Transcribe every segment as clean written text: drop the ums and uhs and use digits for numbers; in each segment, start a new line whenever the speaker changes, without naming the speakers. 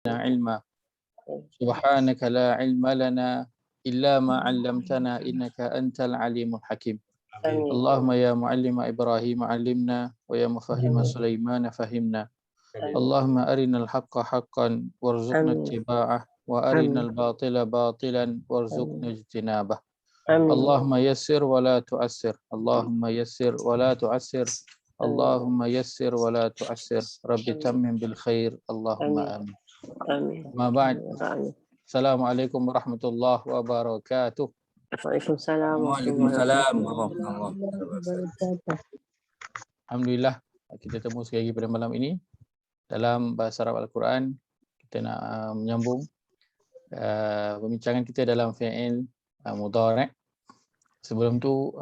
علما سبحانك لا علم لنا إلا ما علمتنا إنك أنت العليم الحكيم اللهم يا معلم إبراهيم علمنا ويا مفهم سليمان فهمنا اللهم أرنا الحق حقا وارزقنا اتباعه وأرنا الباطل باطلا وارزقنا اجتنابه اللهم يسر ولا تعسر اللهم يسر ولا تعسر اللهم يسر ولا تعسر رب تمم بالخير اللهم آمين ما بعد السلام عليكم ورحمة الله وبركاته.
Waalaikumsalam
Waalaikumsalam warahmatullahi wabarakatuh.
Alhamdulillah kita temu sekali lagi pada malam ini dalam bahasa Arab Al-Quran. Kita nak menyambung pembincangan kita dalam fi'il mudhari'. Sebelum tu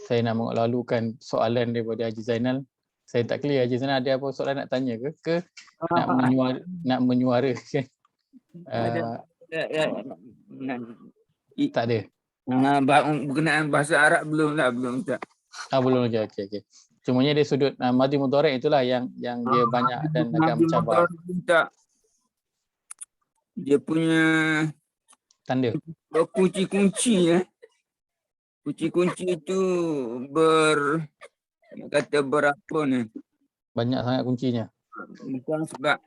saya nak melalukan soalan daripada Haji Zainal. Saya tak clear, Haji Zainal ada apa soalan nak tanya ke nak menyuarakan?
Tak
ada.
Berkenaan bahasa Arab belum tak.
Belum lagi. Okey. Cumanya dari sudut madhi mudhari' itulah yang dia banyak dan agak mencabar.
Dia punya
tanda.
Kunci-kunci Kunci-kunci itu berapa ni?
Banyak sangat kuncinya.
Bukan sebab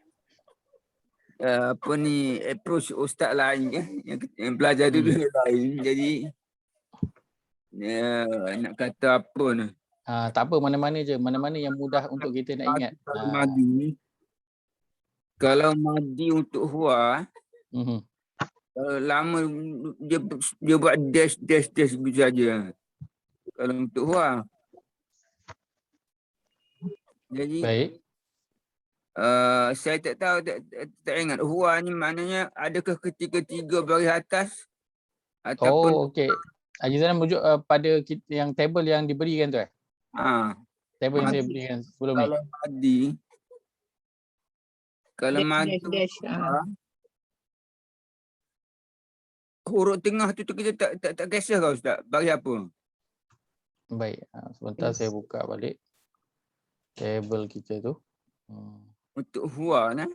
approach ustaz lain yang belajar dulu lain, jadi nak kata apa ni?
Tak apa, mana-mana yang mudah untuk kita nak ingat.
Kalau madi untuk huwa, lama dia buat dash begitu saja. Kalau untuk huwa, jadi baik. Saya tak tahu, tak ingat huwa ni maknanya adakah ketiga baris atas ataupun
okey. Haji Zainal merujuk pada yang table yang diberikan tu table yang saya berikan sebelum ni.
Kalau madi huruf tengah tu kita tak kisah kau ustaz, bagi apa?
Baik, sebentar saya buka balik table kita tu.
Untuk huwa nah.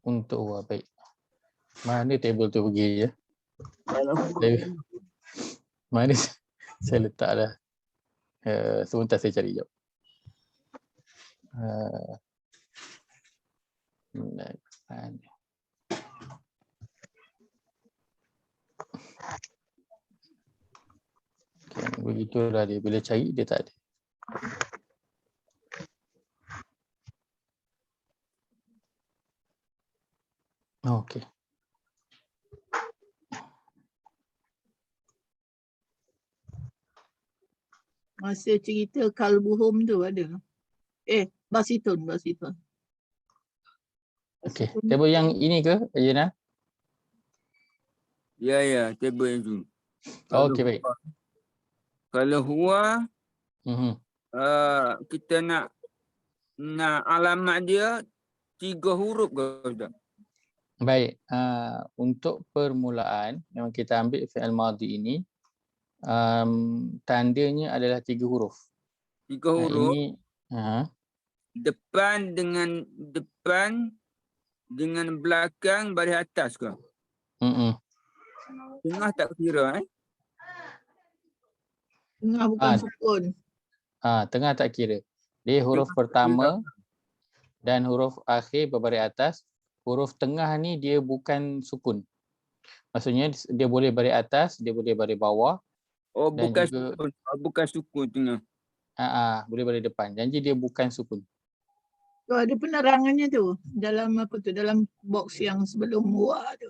Untuk huwa, baik. Mana table tu pergi ya? Mana saya letak dah. Sebentar saya cari jap. Begitulah dia, bila cari dia tak ada. Okey.
Masa cerita kalbuhum tu ada. Basitun.
Okey, table yang ini ke, Ajina?
Ya, table yang tu.
Okey, baik.
Kalau huwa, kita nak alamat dia 3 huruf ke Ustaz?
Baik, untuk permulaan memang kita ambil fi'il madhi ini, tandanya adalah 3 huruf.
3 huruf.
Ini
depan dengan belakang baris atas ke? Tengah tak kira
Tengah bukan sukun.
Tengah tak kira. Dia huruf pertama dan huruf akhir berbaris atas. Huruf tengah ni dia bukan sukun. Maksudnya dia boleh baris atas, dia boleh baris bawah.
Bukan sukun tengah.
Boleh baris depan. Janji dia bukan sukun.
Ada penerangannya tu dalam dalam box yang sebelum huwa tu.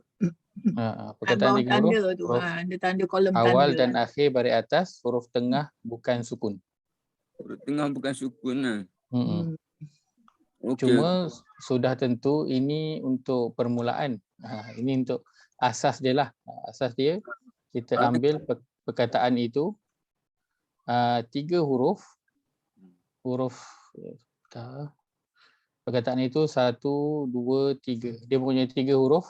Perkataan 3 huruf
tanda tu. Ada tanda kolom
awal
tanda.
Dan akhir baris atas, huruf tengah bukan sukun.
Huruf tengah bukan sukun.
Cuma sudah tentu ini untuk permulaan. Ini untuk asas dia lah. Asas dia kita ambil perkataan itu 3 huruf. Perkataan itu 1, 2, 3. Dia punya 3 huruf.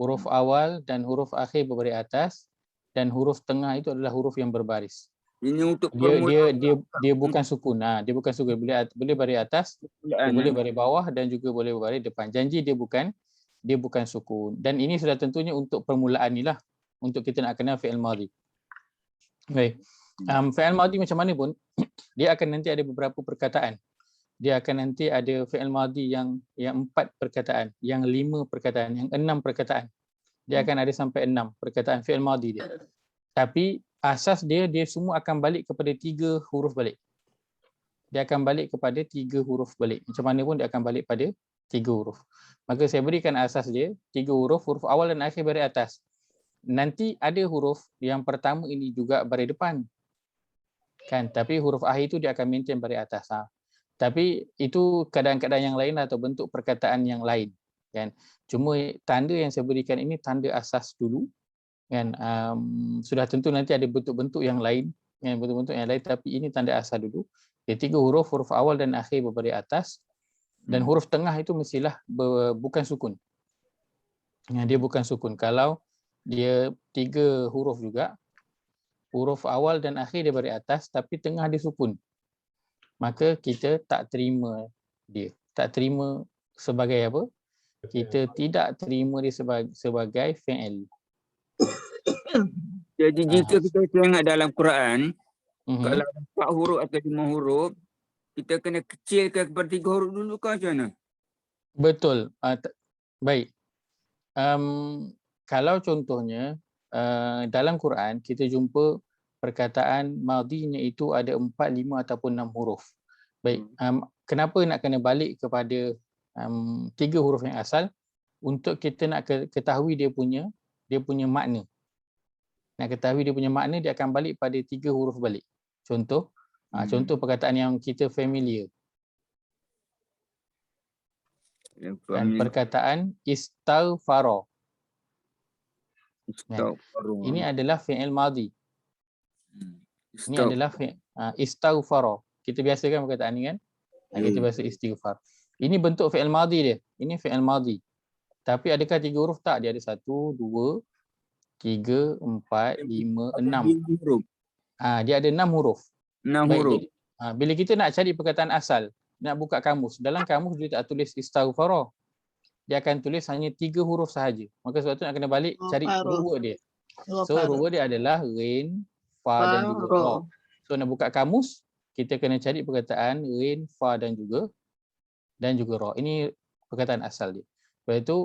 Huruf awal dan huruf akhir berbaris atas, dan huruf tengah itu adalah huruf yang berbaris.
Ini untuk
Dia bukan sukun. Dia bukan sukun. Boleh baris atas, dia boleh baris bawah dan juga boleh baris depan. Janji dia bukan sukun. Dan ini sudah tentunya untuk permulaan ni lah, untuk kita nak kenal fi'il madhi. Baik. Fi'il madhi macam mana pun dia akan nanti ada beberapa perkataan. Dia akan nanti ada fi'il madhi yang 4 perkataan, yang 5 perkataan, yang 6 perkataan. Dia akan ada sampai 6 perkataan fi'il madhi dia. Tapi asas dia semua akan balik kepada 3 huruf balik. Dia akan balik kepada 3 huruf balik. Macam mana pun dia akan balik pada 3 huruf. Maka saya berikan asas dia 3 huruf, huruf awal dan akhir baris atas. Nanti ada huruf yang pertama ini juga baris depan. Kan, tapi huruf akhir itu dia akan maintain baris atas. Tapi itu keadaan-keadaan yang lain atau bentuk perkataan yang lain, kan. Cuma tanda yang saya berikan ini tanda asas dulu, kan. Sudah tentu nanti ada bentuk-bentuk yang lain, kan, bentuk-bentuk yang lain, tapi ini tanda asas dulu. Dia 3 huruf, huruf awal dan akhir berbaris atas, dan huruf tengah itu mestilah bukan sukun. Dia bukan sukun. Kalau dia 3 huruf juga, huruf awal dan akhir dia baris atas, tapi tengah dia sukun, maka kita tak terima dia. Tak terima sebagai apa? Kita tidak terima dia sebagai fi'il.
Jadi jika kita tengok dalam Quran, kalau 4 huruf atau 5 huruf, kita kena kecilkan kepada 3 huruf dulu ke macam mana?
Betul. Baik. Kalau contohnya dalam Quran kita jumpa perkataan madhinya itu ada 4, 5 ataupun 6 huruf. Baik, kenapa nak kena balik kepada 3 huruf yang asal? Untuk kita nak ketahui dia punya makna. Nak ketahui dia punya makna, dia akan balik pada 3 huruf balik. Contoh, contoh perkataan yang kita familiar. Dan perkataan istaghfara. Ini adalah fi'il madhi. Ini adalah istaghfara. Kita biasa kan perkataan ni kan? Kita biasa istighfar. Ini bentuk fi'il madhi dia. Ini fi'il madhi. Tapi adakah 3 huruf? Tak. Dia ada 1, 2, 3, 4, 5, 6. Dia ada 6 huruf.
6 huruf.
Bila kita nak cari perkataan asal, nak buka kamus. Dalam kamus dia tak tulis istaghfara. Dia akan tulis hanya 3 huruf sahaja. Maka sebab tu nak kena balik cari ruwa dia. So ruwa dia adalah rin, fa dan juga ra. So nak buka kamus, kita kena cari perkataan rin, fa dan juga ra. Ini perkataan asal dia. Lepas itu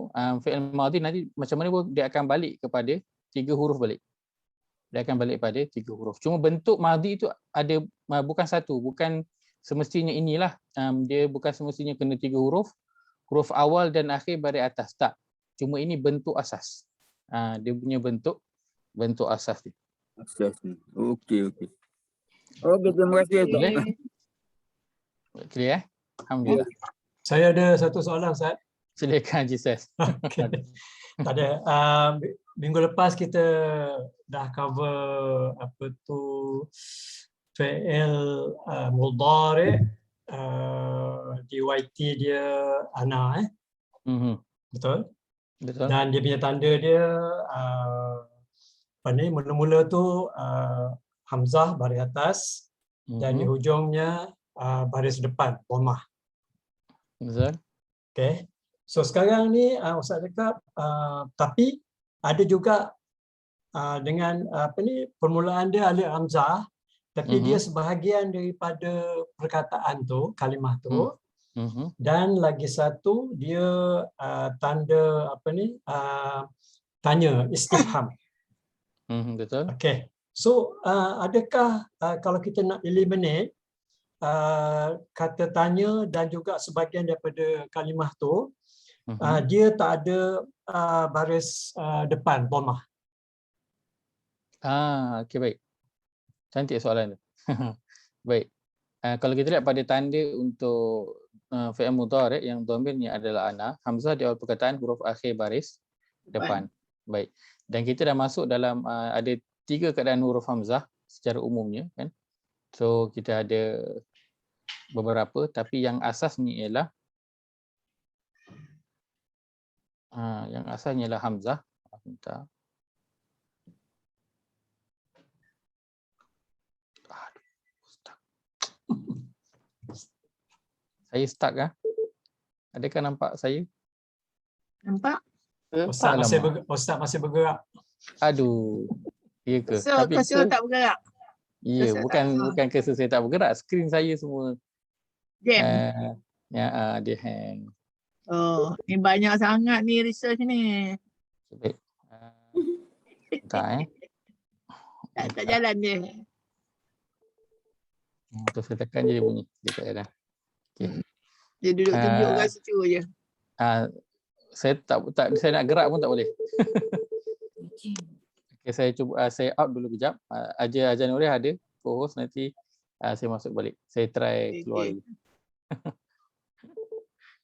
fi'il madhi nanti macam mana pun dia akan balik kepada 3 huruf balik. Dia akan balik pada 3 huruf. Cuma bentuk madhi itu ada bukan satu, bukan semestinya inilah. Dia bukan semestinya kena 3 huruf. Huruf awal dan akhir baris atas. Tak. Cuma ini bentuk asas. Dia punya bentuk asas dia.
Asas ni. Okey. Okey, terima kasih.
Clear? Alhamdulillah.
Saya ada satu soalan, Ustaz.
Silakan Haji Sas.
Okay. Tak ada. Minggu lepas kita dah cover apa tu fi'il mudhari', DYT dia ana Betul?
Betul.
Dan dia punya tanda dia mula-mula tu hamzah baris atas dan di hujungnya baris depan dhammah.
Betul.
Okay. So sekarang ni Ustaz cakap tapi ada juga dengan permulaan dia alif hamzah, tapi dia sebahagian daripada perkataan tu, kalimah tu. Dan lagi satu dia tanda tanya, istifham.
Betul.
Okay. So adakah kalau kita nak eliminate kata tanya dan juga sebahagian daripada kalimah tu, dia tak ada baris depan dhammah.
Okey, baik. Cantik soalan tu. Baik. Kalau kita lihat pada tanda untuk fi'il mudhari' yang dhamirnya adalah ana, hamzah di awal perkataan, huruf akhir baris depan. Baik. Dan kita dah masuk dalam ada 3 keadaan huruf hamzah secara umumnya kan. So kita ada beberapa, tapi yang asasnya ialah yang asalnya ialah hamzah. Saya stuck kah? Adakah nampak saya?
Nampak?
Ustaz masih bergerak.
Aduh. Ya ke?
So,
Tapi
cursor tak bergerak.
ya,
cursor
bukan ke saya tak bergerak, skrin saya semua
Jam.
dia hang.
Oh, ni banyak sangat ni research ni.
Baik. Bentar
Tak jalan dia.
Terus saya tekan je dia bunyi. Dia tak ada. Okey.
Dia duduk tunjuk kat situ je.
Saya nak gerak pun tak boleh. Okay, saya cuba saya out dulu kejap. Ajar Nurih ada co-host, nanti saya masuk balik. Saya try keluar dulu.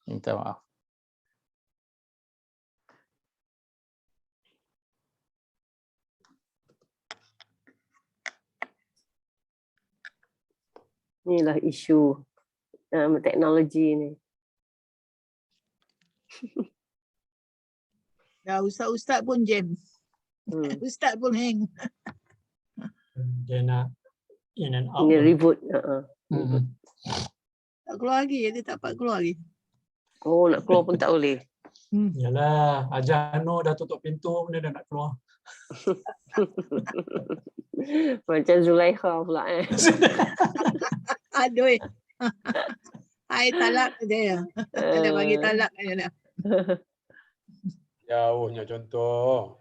Minta maaf.
Inilah isu teknologi ni.
Dah ustaz-ustaz pun jam. Ustaz pun hang.
Dia nak in and out.
Ini reboot.
Tak keluar lagi, dia tak dapat keluar lagi.
Oh, nak keluar pun tak boleh.
Yalah, Ajar Nur dah tutup pintu, dia dah nak keluar.
Macam Zulaikha pula
Aduh. Hai talak dia. Dia bagi talak dia dah.
Jauhnya contoh.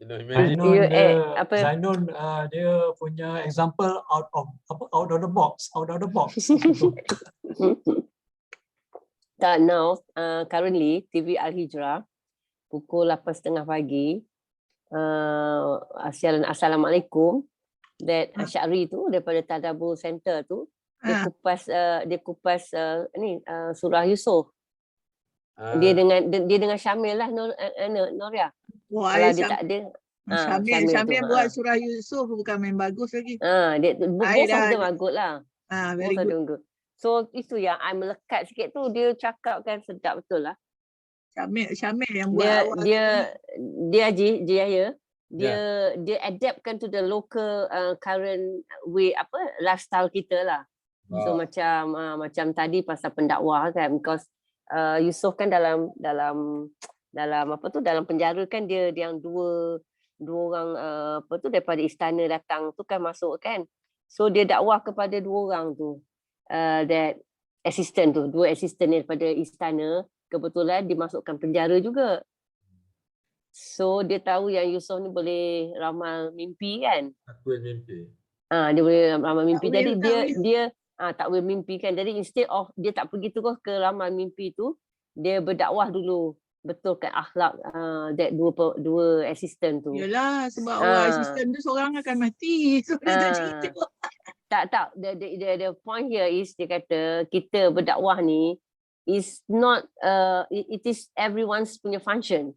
Zainun dia punya example out of the box.
Tak, now currently TV Al Hijrah pukul 8.30 pagi. Assalamualaikum. That Asy'ari tu daripada Tadabbur Center tu dia kupas surah Yusuf. Dia dengan Syamil lah Noria.
Wah,
kalau dia tak ada
Syamil buat surah Yusuf bukan main bagus lagi.
Dia both of them are good lah.
Very good.
So itu yang I melekat sikit tu, dia cakap kan sedap betul lah.
Syamil yang buat dia adaptkan to the local current way lifestyle kita lah. So macam tadi pasal pendakwah kan, because Yusuf kan dalam dalam penjara kan, dia yang dua orang daripada istana datang tu kan masuk kan. So dia dakwah kepada dua orang tu, that assistant tu, dua assistant daripada istana, kebetulan dimasukkan penjara juga. So dia tahu yang Yusuf ni boleh ramal mimpi kan.
Takwil mimpi.
Dia boleh ramal mimpi. Jadi dia takwil mimpi kan. Jadi instead of dia tak pergi terus ke ramal mimpi tu, dia berdakwah dulu, betulkan akhlak that dua assistant tu.
Yalah, sebab orang assistant tu seorang akan mati. So dia tak cerita.
Tak. The point here is, dia kata kita berdakwah ni is not it is everyone's punya function.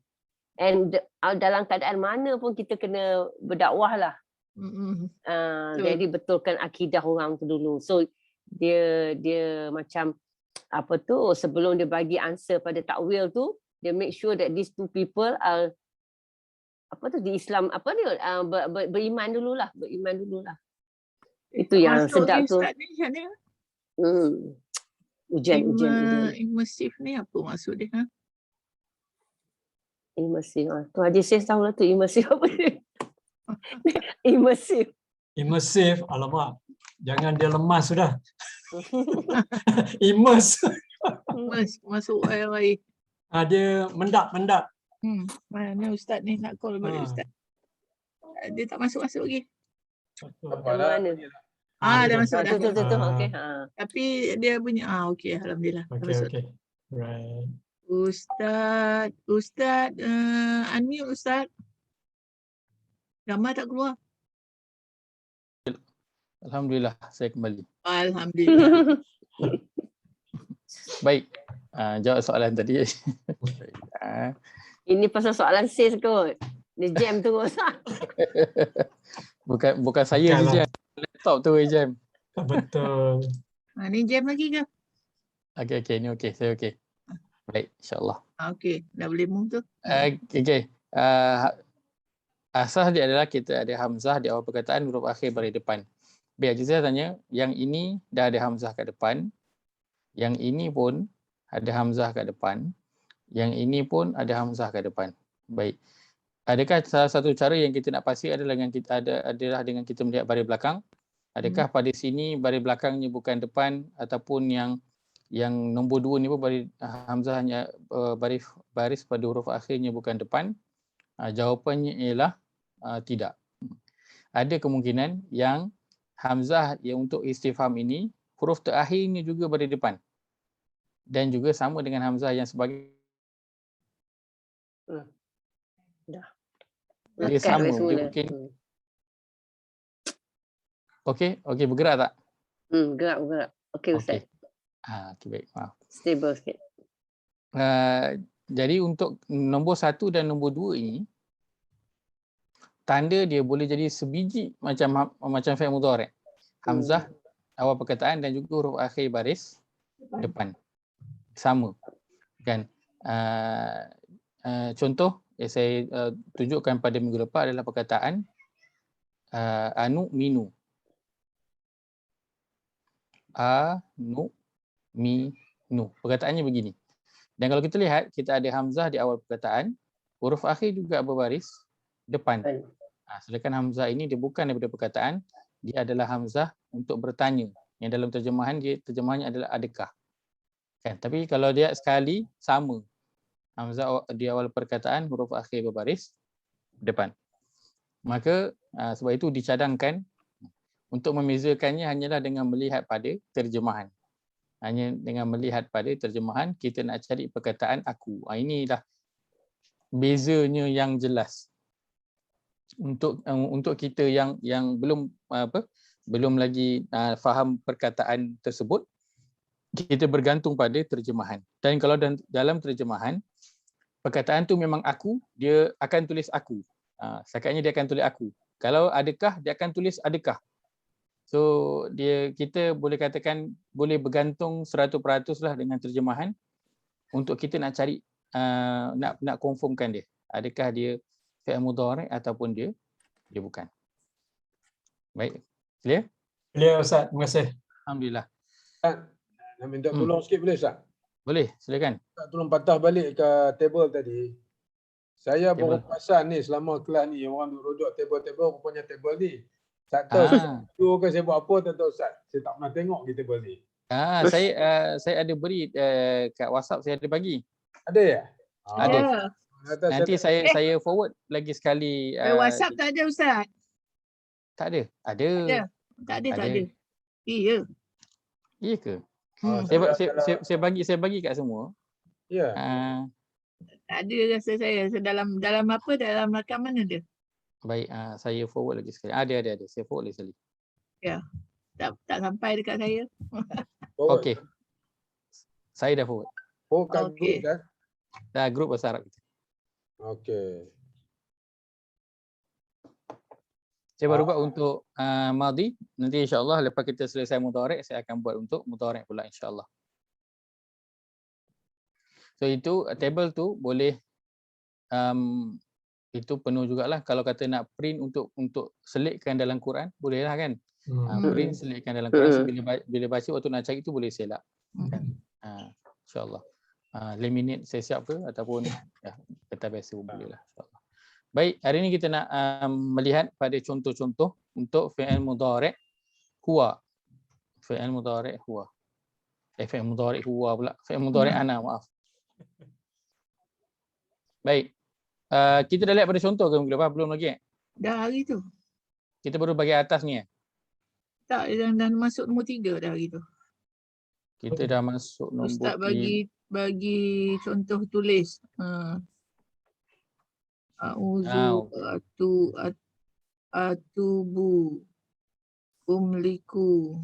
And dalam keadaan mana pun kita kena berdakwah lah. Jadi betulkan akidah orang tu dulu. So dia macam sebelum dia bagi answer pada takwil tu, dia make sure that these two people are di Islam beriman dululah. Itu yang sedap tu. Ujian.
Immersif ni apa maksud dia?
Immersif. Tu Haji Sis tahu lah tu immersif apa dia. Immersif.
Alamak. Jangan dia lemas sudah. Immerse.
Masuk air.
Dia mendap.
Mana ustaz ni nak call balik ustaz. Dia tak masuk lagi.
Mana?
Dah masuk dah.
Betul. Okey.
Tapi dia punya okey, alhamdulillah.
Okey. Right.
Ustaz, unmute Ustaz. Gambar tak keluar.
Alhamdulillah, saya kembali.
Alhamdulillah.
Baik, jawab soalan tadi.
Ini pasal soalan sis kot. Dia jam terus.
Bukan saya je jam. Laptop tu jam.
Betul. Ni jam lagi ke?
Okey, ni okey. Saya okey. Baik, insyaAllah.
Okey, dah boleh move tu.
Okey. Asas dia adalah kita ada hamzah di awal perkataan, huruf akhir baris depan. Baik, saya tanya, yang ini dah ada hamzah kat depan, yang ini pun ada hamzah kat depan, yang ini pun ada hamzah kat depan. Baik. Adakah salah satu cara yang kita nak pasti adalah dengan kita melihat baris belakang? Adakah pada sini baris belakangnya bukan depan, ataupun yang nombor 2 ni pun baris hamzahnya baris pada huruf akhirnya bukan depan? Jawapannya ialah tidak. Ada kemungkinan yang hamzah yang untuk istifham ini huruf terakhirnya juga baris depan, dan juga sama dengan hamzah yang sebagai
Dah.
dia
Lekat
sama.
balik
Dia
semula.
mungkin okey bergerak tak?
Gerak. Okey Ustaz.
Okey baik, maaf.
Stable sikit.
Jadi untuk nombor 1 dan nombor 2 ini, tanda dia boleh jadi sebiji macam fi'il mudhari'. Hamzah awal perkataan dan juga huruf akhir baris depan. Sama. Kan? Contoh yang saya tunjukkan pada minggu lepas adalah perkataan anu minu. Anu minu. Perkataannya begini. Dan kalau kita lihat, kita ada hamzah di awal perkataan, huruf akhir juga berbaris depan. Sedangkan hamzah ini dia bukan daripada perkataan, dia adalah hamzah untuk bertanya. Yang dalam terjemahannya adalah adakah. Kan? Tapi kalau dia sekali, sama. Hamzah di awal perkataan, huruf akhir berbaris depan. Maka sebab itu dicadangkan untuk membezakannya hanyalah dengan melihat pada terjemahan. Hanya dengan melihat pada terjemahan, kita nak cari perkataan aku. Inilah bezanya yang jelas. Untuk kita yang belum lagi faham perkataan tersebut, kita bergantung pada terjemahan. Dan kalau dalam terjemahan, perkataan tu memang aku, dia akan tulis aku. Setakat dia akan tulis aku. Kalau adakah, dia akan tulis adakah. So kita boleh katakan boleh bergantung 100% lah dengan terjemahan untuk kita nak cari nak confirmkan dia. Adakah dia fi'il mudhari' ataupun dia bukan. Baik. Clear?
Clear Ustaz, terima kasih.
Alhamdulillah.
Nak minta tolong sikit boleh tak?
Boleh, silakan.
Tak tolong patah balik ke table tadi. Saya baru perasan ni selama kelas ni orang duduk rodok table rupanya table ni. Tak tahu video ke saya buat apa, tak tahu Ustaz. Saya tak pernah tengok di table ni.
Saya ada beri kat WhatsApp, saya ada bagi.
Ada ya?
Ada. Nanti saya forward lagi sekali.
WhatsApp tak ada Ustaz.
Tak ada. Ada.
Tak ada. Iya.
Iya ke? Saya bagi kat semua.
Ya.
Tak ada rasa saya. Dalam apa? Dalam rakaman ada.
Baik, saya forward lagi sekali. Ada. Saya forward lagi sekali.
Ya. Tak sampai dekat saya.
Okey. Saya dah forward.
Kat group kan?
Dah grup bahasa Arab kita.
Okey.
Saya baru buat untuk madhi. Nanti insya-Allah lepas kita selesai mudhari', saya akan buat untuk mudhari' pula insya-Allah. So itu table tu boleh itu penuh jugalah. Kalau kata nak print untuk selitkan dalam Quran, bolehlah kan? Print selitkan dalam Quran. So, bila baca waktu nak cari tu boleh selak. Kan? InsyaAllah. Laminate saya siap ke ataupun kertas biasa pun boleh lah. InsyaAllah. Baik, hari ini kita nak melihat pada contoh-contoh untuk fi'il mudhari' huwa. Fi'il mudhari' huwa. Fi'il mudhari' huwa pula. Fi'il mudhari' ana, maaf. Baik. Kita dah lihat pada contoh ke minggu lepas? Belum lagi?
Dah hari tu.
Kita baru bagi atas ni.
Tak, dah masuk nombor 3 dah hari tu.
Kita dah masuk nombor
Ustaz bagi contoh tulis. Auzu atubu umliku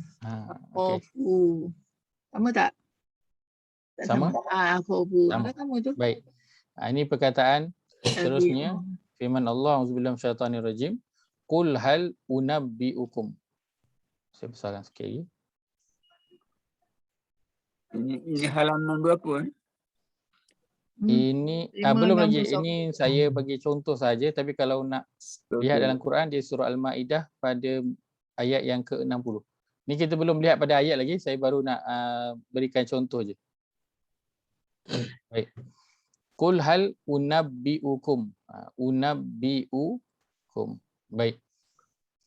afu. Sama tak?
Sama?
Afu. Sama tu.
Baik. Ini perkataan seterusnya. Firman Allah, auzubillahi minasyaitanir rajim. Qul hal unabbiukum. Saya besarkan sikit lagi.
Ini halaman berapa?
Ini belum lagi. Ini saya bagi contoh saja, tapi kalau nak lihat dalam Quran di surah Al-Maidah pada ayat yang ke-60. Ni kita belum lihat pada ayat lagi, saya baru nak berikan contoh je. Baik. Qul hal unabbiukum. Unabbiukum. Baik.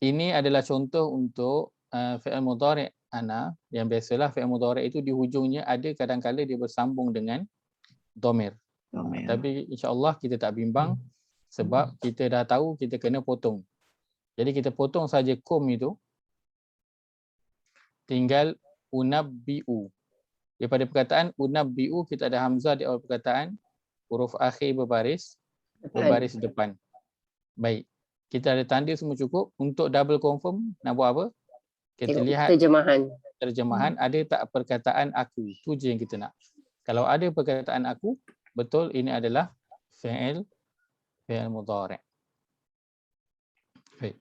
Ini adalah contoh untuk fi'il mudhari' ana, yang biasalah fi'il mudhari' itu di hujungnya ada kadang-kala dia bersambung dengan dhamir. Tapi insya-Allah kita tak bimbang sebab kita dah tahu kita kena potong. Jadi kita potong saja kum itu, tinggal unabbi'u. Daripada perkataan unabbi'u kita ada hamzah di awal perkataan, huruf akhir berbaris depan. Baik. Kita ada tanda semua cukup. Untuk double confirm nak buat apa? Kita lihat terjemahan ada tak perkataan aku. Tu je yang kita nak. Kalau ada perkataan aku, betul ini adalah fi'il mudhari'. Baik.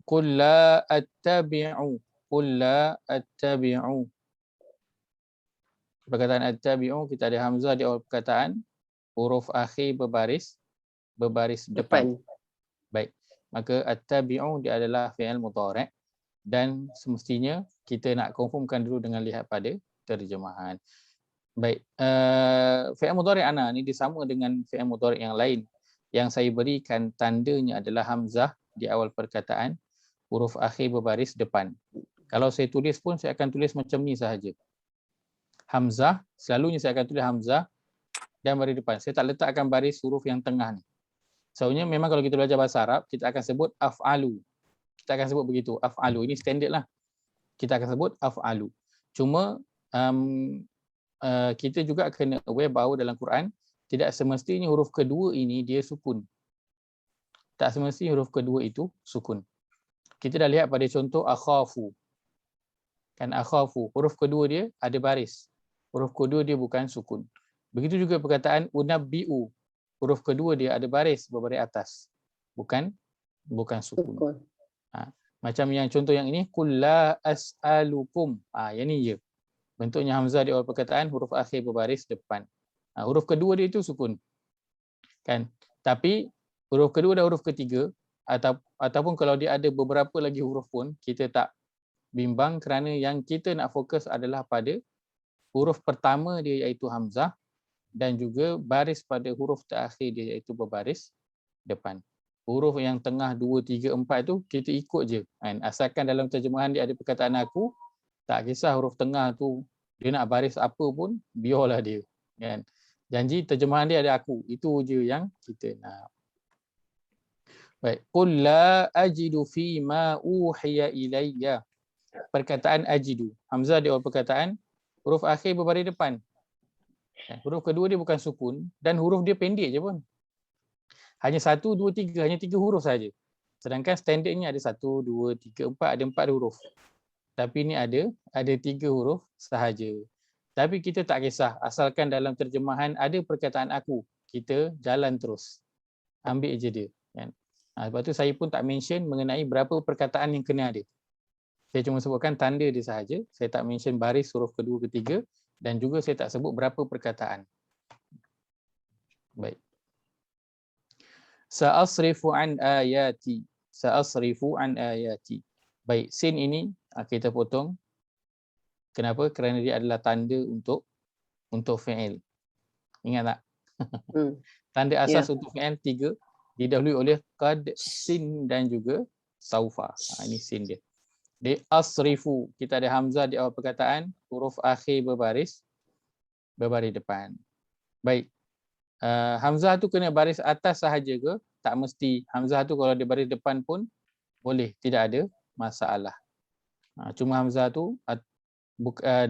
Qul la attabi'u. Qul la attabi'u. Perkataan attabi'u kita ada hamzah di awal perkataan, huruf akhir berbaris depan. Baik. Maka attabi'u dia adalah fi'il mudhari' dan semestinya kita nak confirmkan dulu dengan lihat pada terjemahan. Baik. Fi'il mudhari' ana ni dia sama dengan fi'il mudhari' yang lain. Yang saya berikan tandanya adalah hamzah di awal perkataan, huruf akhir berbaris depan. Kalau saya tulis pun saya akan tulis macam ni sahaja. Hamzah, selalunya saya akan tulis hamzah dan baris depan. Saya tak letakkan baris huruf yang tengah ni. Soalnya memang kalau kita belajar bahasa Arab, kita akan sebut af'alu. Kita akan sebut begitu, af'alu. Ini standard lah. Kita akan sebut af'alu. Cuma kita juga kena aware bahawa dalam Quran, tidak semestinya huruf kedua ini dia sukun. Tak semestinya huruf kedua itu sukun. Kita dah lihat pada contoh akhafu. Kan akhafu, huruf kedua dia ada baris. Huruf kedua dia bukan sukun. Begitu juga perkataan unabbi'u. Huruf kedua dia ada baris berbaris atas. Bukan sukun. Macam yang contoh yang ini, qul la as'alukum. Yang ni je. Bentuknya hamzah di awal perkataan, huruf akhir berbaris depan. Huruf kedua dia itu sukun. Kan? Tapi huruf kedua dan huruf ketiga ataupun kalau dia ada beberapa lagi huruf pun kita tak bimbang kerana yang kita nak fokus adalah pada huruf pertama dia iaitu hamzah dan juga baris pada huruf terakhir dia iaitu berbaris depan. Huruf yang tengah 2, 3, 4 tu kita ikut je. Kan? Asalkan dalam terjemahan dia ada perkataan aku, tak kisah huruf tengah tu dia nak baris apa pun, biarlah dia. Kan? Janji terjemahan dia ada aku. Itu je yang kita nak. Baik. Qul la ajidu fi ma uhiya ilayya. Perkataan ajidu. Hamzah di awal perkataan, huruf akhir berbaris depan. Huruf kedua dia bukan sukun dan huruf dia pendek je pun. Hanya 1, 2, 3. Hanya 3 huruf saja. Sedangkan standardnya ada 1, 2, 3, 4. Ada 4 huruf. Tapi ni ada 3 huruf sahaja. Tapi kita tak kisah. Asalkan dalam terjemahan ada perkataan aku. Kita jalan terus. Ambil je dia. Kan? Sebab tu saya pun tak mention mengenai berapa perkataan yang kena ada. Saya cuma sebutkan tanda dia sahaja. Saya tak mention baris huruf kedua, ketiga. Dan juga saya tak sebut berapa perkataan. Baik. Sa'asrifu an ayati. Sa'asrifu an ayati. Baik, sin ini kita potong. Kenapa? Kerana dia adalah tanda untuk fi'il. Ingat tak? Tanda asas untuk fi'il 3 didahului oleh qad, sin dan juga saufa. Ini sin dia. Di asrifu, kita ada hamzah di awal perkataan, huruf akhir berbaris depan. Baik. Hamzah tu kena baris atas sahaja ke? Tak mesti. Hamzah tu kalau dia baris depan pun boleh, tidak ada masalah. Cuma hamzah tu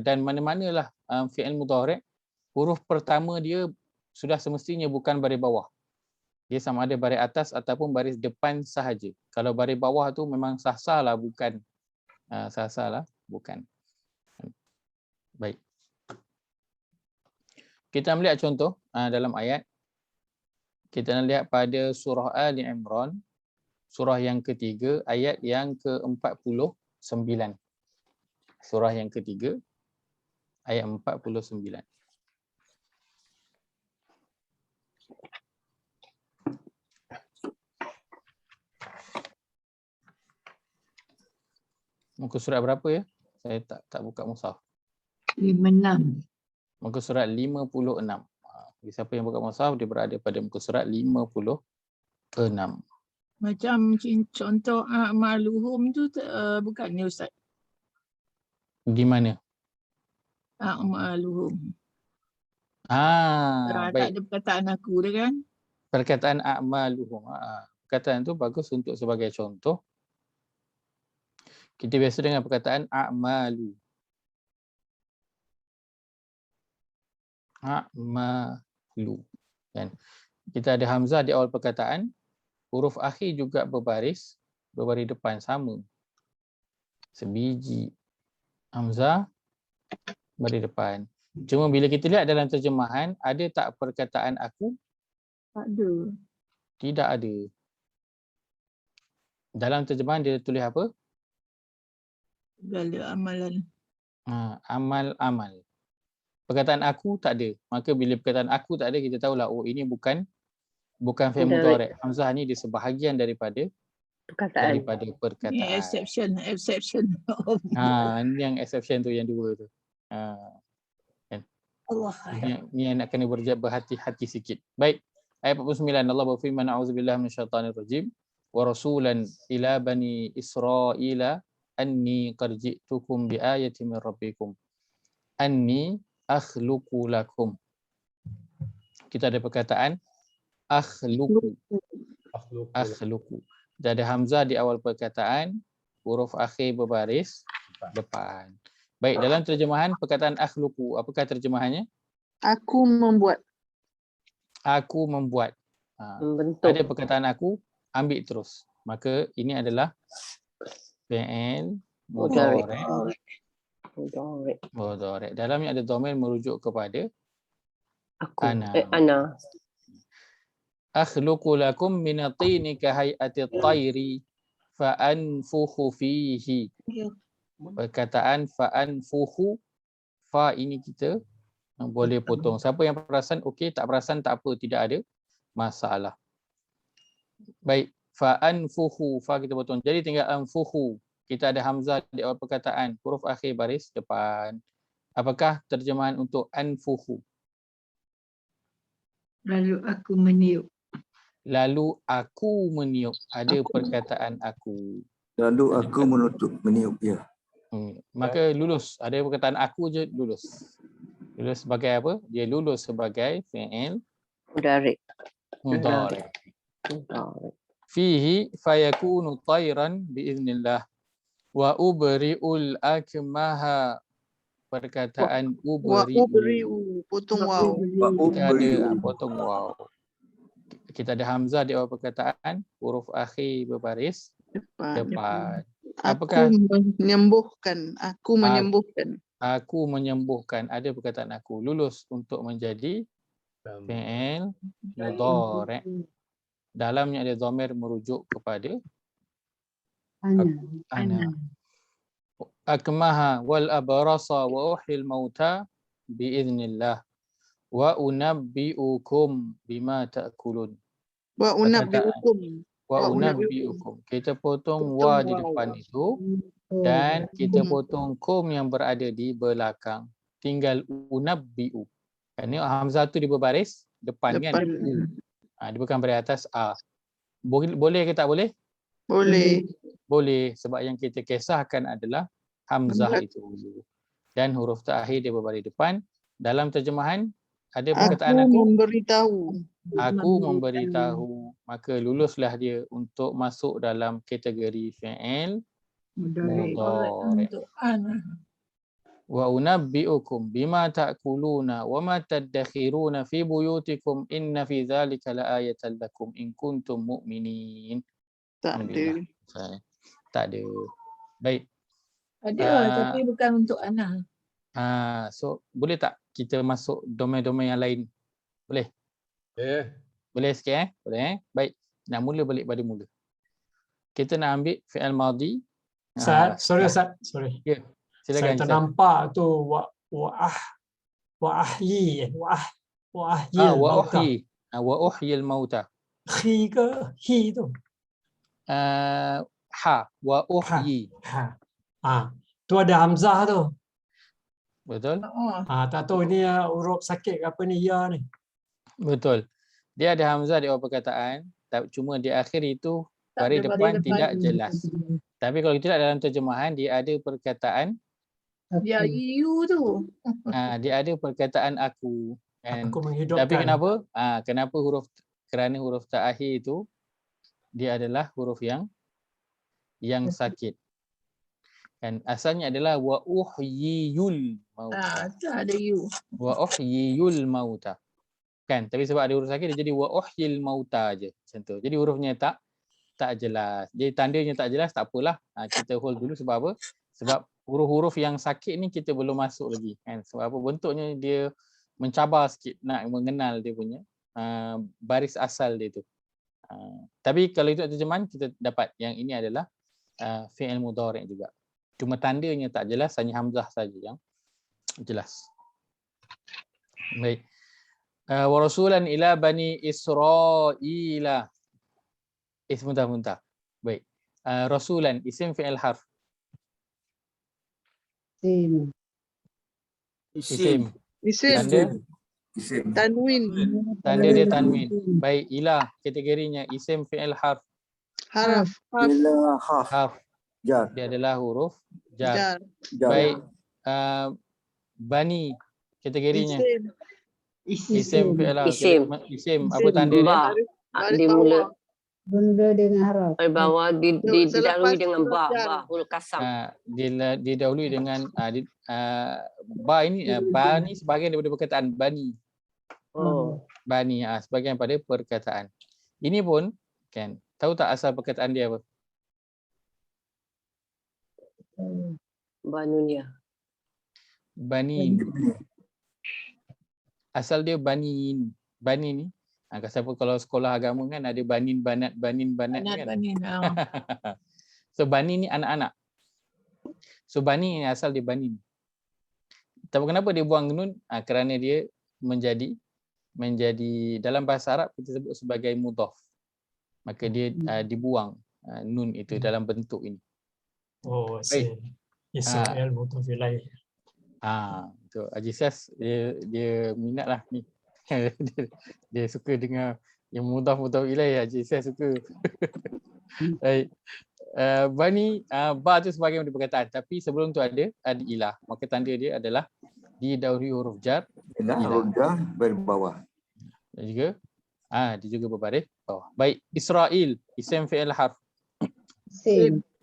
dan mana-manalah fi'il mudhari', huruf pertama dia sudah semestinya bukan baris bawah. Dia sama ada baris atas ataupun baris depan sahaja. Kalau baris bawah tu memang sah-sah lah, bukan. Sah-sah lah, bukan. Baik. Kita melihat contoh dalam ayat. Kita nak lihat pada surah Ali Imran, surah yang ketiga, ayat yang ke-49. Surah yang ketiga, ayat 49. Muka surat berapa ya? Saya tak buka mushaf.
56.
Muka surat 56. Siapa yang buka mushaf dia berada pada muka surat 56.
Macam contoh a'maluhum tu bukannya Ustaz?
Di mana?
A'maluhum. Tak
Baik.
ada perkataan aku dah kan?
Perkataan a'maluhum. Perkataan tu bagus untuk sebagai contoh. Kita biasa dengan perkataan a'malu. A'malu. Kan? Kita ada hamzah di awal perkataan. Huruf akhir juga berbaris depan sama. Sebiji hamzah baris depan. Cuma bila kita lihat dalam terjemahan, ada tak perkataan aku?
Tak ada.
Tidak ada. Dalam terjemahan dia tulis apa?
Segala amalan.
Amal. Perkataan aku tak ada. Maka bila perkataan aku tak ada, kita tahulah ini bukan fi'il mudhari'. Hamzah ni dia sebahagian daripada
Perkataan.
perkataan.
Ni exception.
Ni yang exception tu, yang dua tu.
Allah.
Ni yang nak kena berhati-hati sikit. Baik. Ayat 49, Allah berfirman, a'udzubillahi minasyaitanir rajim. Wa rasulan ila bani Israila anni qad ji'tukum bi ayatin min rabbikum. Anni akhluqu lakum. Kita ada perkataan akhluqu. Kita ada hamzah di awal perkataan, huruf akhir berbaris depan. Baik, dalam terjemahan perkataan akhluqu, apakah terjemahannya?
Aku membuat.
Aku membuat. Ada perkataan aku, ambil terus. Maka ini adalah fi'il mudhari'. Dalamnya ada dhamir merujuk kepada
Aku.
ana.
Ana.
Akhluqu lakum min at-tini ka hay'ati at-tayri fa anfukhu fihi. Perkataan fa anfukhu, fa ini kita boleh potong. Siapa yang perasan okey, tak perasan tak apa, tidak ada masalah. Baik, fa anfukhu, fa kita potong. Jadi tinggal anfukhu. Kita ada hamzah di awal perkataan, huruf akhir baris depan. Apakah terjemahan untuk anfukhu?
Lalu aku meniup.
Lalu aku meniup. Ada perkataan aku.
Lalu aku meniup, ya.
Maka lulus. Ada perkataan aku je, lulus. Lulus sebagai apa? Dia lulus sebagai fi'il
Mudhari'.
mudhari'. Fihi fayakunu tayran biiznillah. Wa ubri'ul akmaha. Perkataan ubri'u.
Potong waw.
Kita ada potong waw. Kita ada hamzah di awal perkataan, huruf akhir berbaris depan. Apakah
menyembuhkan? Aku menyembuhkan.
Aku menyembuhkan. Ada perkataan aku. Lulus untuk menjadi fi'il mudhari'. Dalamnya ada dhamir merujuk kepada ana. Akmaha wal abrasa wa uhyil mauta biiznillah wa unabbi'ukum bima ta'kulun.
Wa unabbi'ukum.
Wa unabbi'ukum. Kita potong wa di depan itu dan kita potong kum yang berada di belakang. Tinggal unabbi'u. Ini hamzah tu di berbaris depan kan? Dia bukan dari atas a. Boleh ke tak boleh?
Boleh.
Boleh, sebab yang kita kisahkan adalah hamzah itu. Dan huruf terakhir dia berbaris depan. Dalam terjemahan ada perkataan aku
memberitahu.
Aku memberitahu. Maka luluslah dia untuk masuk dalam kategori fi'il mudhari'. Wa unabbi'ukum bima ta'kuluna wa ma tadakhiruna fi buyutikum inna fi dhalika laayatan lakum in kuntum mu'minin.
Tak ada.
Tak ada. Baik.
Ada tapi bukan untuk Ana.
So boleh tak kita masuk domain-domain yang lain? Boleh? Boleh sikit Boleh Baik. Nak mula balik pada mula. Kita nak ambil fi'il madhi.
Sorry Ustaz. Sorry.
Ya. Silakan.
Saya ternampak tu wa'ahyil mauta.
Wa uhyil mauta.
Khi ke hi tu?
Ha wa uhyi.
Tu ada hamzah tu.
Betul?
Tak tahu ni huruf sakit ke apa ni ya ni.
Betul. Dia ada hamzah di awal perkataan, cuma di akhir itu
Tak
baris
ada
depan
baris
tidak
depan.
jelas. Tapi kalau kita lihat dalam terjemahan, dia ada perkataan,
Ya, you tu.
dia ada perkataan aku. Kan?
Aku
Tapi
menghidupkan.
kenapa? Kenapa kerana huruf terakhir itu dia adalah huruf yang sakit. Kan asalnya adalah wa uhyiyul mauta.
Tak ada you.
Wa uhyiyul mauta. Kan, tapi sebab ada huruf sakit dia jadi wa uhyil mauta aje macam tu. Jadi hurufnya tak jelas. Jadi tandanya tak jelas, tak apalah. Kita hold dulu sebab apa? Sebab huruf-huruf yang sakit ni kita belum masuk lagi kan. Sebab apa? Bentuknya dia mencabar sikit nak mengenal dia punya baris asal dia tu. Tapi kalau itu terjemahan kita dapat yang ini adalah fi'il mudhari' juga. Cuma tandanya tak jelas, hanya hamzah saja yang jelas. Baik. Wa rasulan ila bani Israila. Muntah. Baik. Rasulan isim fi'il harf. Isim. Tanda
Tanwin.
Tanda dia tanwin. Baik, ila kategorinya isim fi'il harf.
Harf.
Ila haf.
Harf.
Jar.
Dia adalah huruf jar.
Jar.
Baik. Bani kategorinya isim fi'il harf. Isim. Apa tanda dia?
Ba. Dia mula
Benda dengan harap.
bawah didahului dengan ba huruf kasam.
Didahului dengan ba ini ba ni sebahagian daripada perkataan bani. Bani sebahagian pada perkataan. Ini pun kan tahu tak asal perkataan dia apa?
Banunya.
Banin. Asal dia banin. Banin ni kalau sekolah agama kan ada banin banat kan.
Banin.
So banin ni anak-anak. So bani ni asal dia banin. Tapi kenapa dia buang nun? Kerana dia menjadi dalam bahasa Arab kita sebut sebagai mudhaf. Maka dia dibuang nun itu dalam bentuk ini.
Oh, Israel mudhaf ilaih.
Tu Haji Syaz dia minat lah ni. dia suka dengar yang mudhaf ilaih. Haji Syaz suka. Baik. Bani ba tu sebagai perkataan, tapi sebelum tu ada ilah. Maka tanda dia adalah didahului huruf jar.
Huruf jar berbawah.
Dan juga dia juga berbaris bawah. Baik, Israel isim fi'il harf.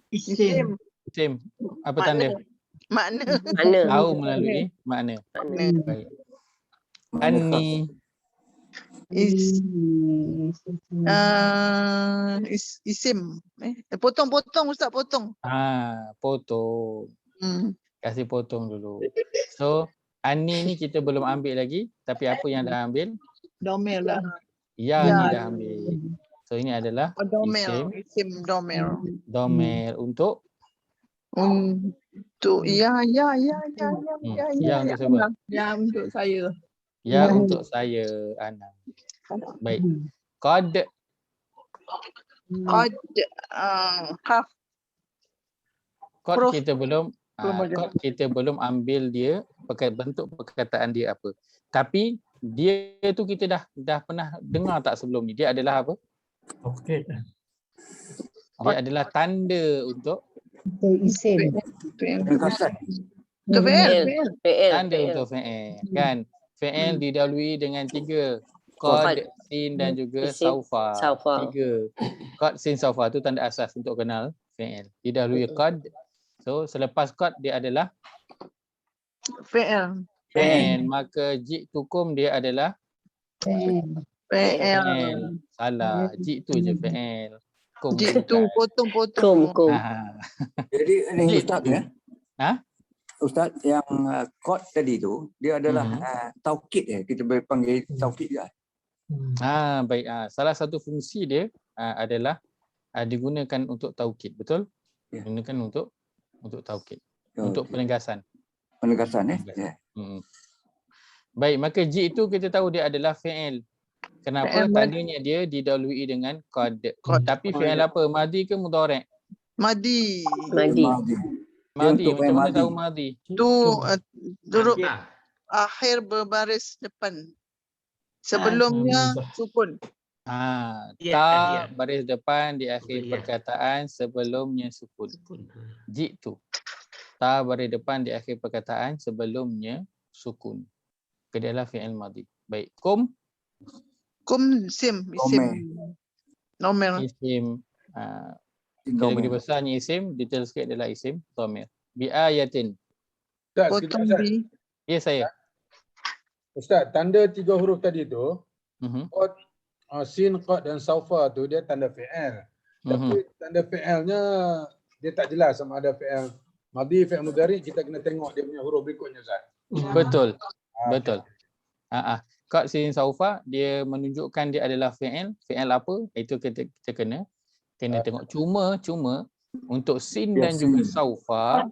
Isim.
Apa tanda?
Makna.
Tahu melalui makna. Baik. Anni
Isim. Potong Ustaz, potong.
Potong. Kasih potong dulu. So Anni ni kita belum ambil lagi, tapi apa yang dah ambil?
Domel lah.
Ya ni dah ambil. So ini adalah
Isim domel.
Domer untuk
Ya
untuk siapa?
Ya untuk saya.
Ya untuk saya, Ana. Baik. Qad kita belum ambil dia bentuk perkataan dia apa. Tapi dia tu kita dah pernah dengar tak sebelum ni? Dia adalah apa?
Okey.
Dia adalah tanda untuk
Isim.
tanda untuk fi'il. Kan? Fi'il didahului dengan 3. Qad, sin dan juga saufa. 3. Qad, sin, saufa tu tanda asas untuk kenal fi'il. Didahului qad. So selepas qad dia adalah
fi'il.
Maka ji'tukum dia adalah
fi'il.
Salah. Ji'tu je fi'il.
Ji'tu potong.
Jadi ini Ustaz ya. Ustaz yang qad tadi tu dia adalah taukid ya. Kita boleh panggil taukid juga.
Baik. Salah satu fungsi dia adalah digunakan untuk taukid, betul? Digunakan untuk taukid. Untuk penegasan.
Penegasan ya.
Baik, maka ji itu kita tahu dia adalah fi'il. Kenapa? Tandanya dia didahului dengan qad. Tapi fi'il apa? Madi ke mudhari'?
Madi.
Madi,
untuk
macam mana
madi.
tahu madi?
Tu huruf akhir berbaris depan. Sebelumnya sukun.
Ta baris depan di akhir perkataan sebelumnya sukun. Jitu. Ta baris depan di akhir perkataan sebelumnya sukun. Dia adalah fi'il madi. Baik. Kum
Isim. Nomer.
isim. Kategori besarnya isim, detail sikit adalah isim dhamir. Bi ayatin.
Ustaz,
Potong
Ustaz.
bi.
Ya saya.
Ustaz, tanda 3 huruf tadi tu, qad, sin, qad dan saufa tu dia tanda fi'il. Tapi tanda fi'ilnya dia tak jelas sama ada fi'il madhi, fi'il mudhari, kita kena tengok dia punya huruf berikutnya, Ustaz.
Betul. Betul. Qad, sin, saufa dia menunjukkan dia adalah fi'il. Fi'il apa? Itu kita kena tengok. Cuma untuk sin dan juga saufa,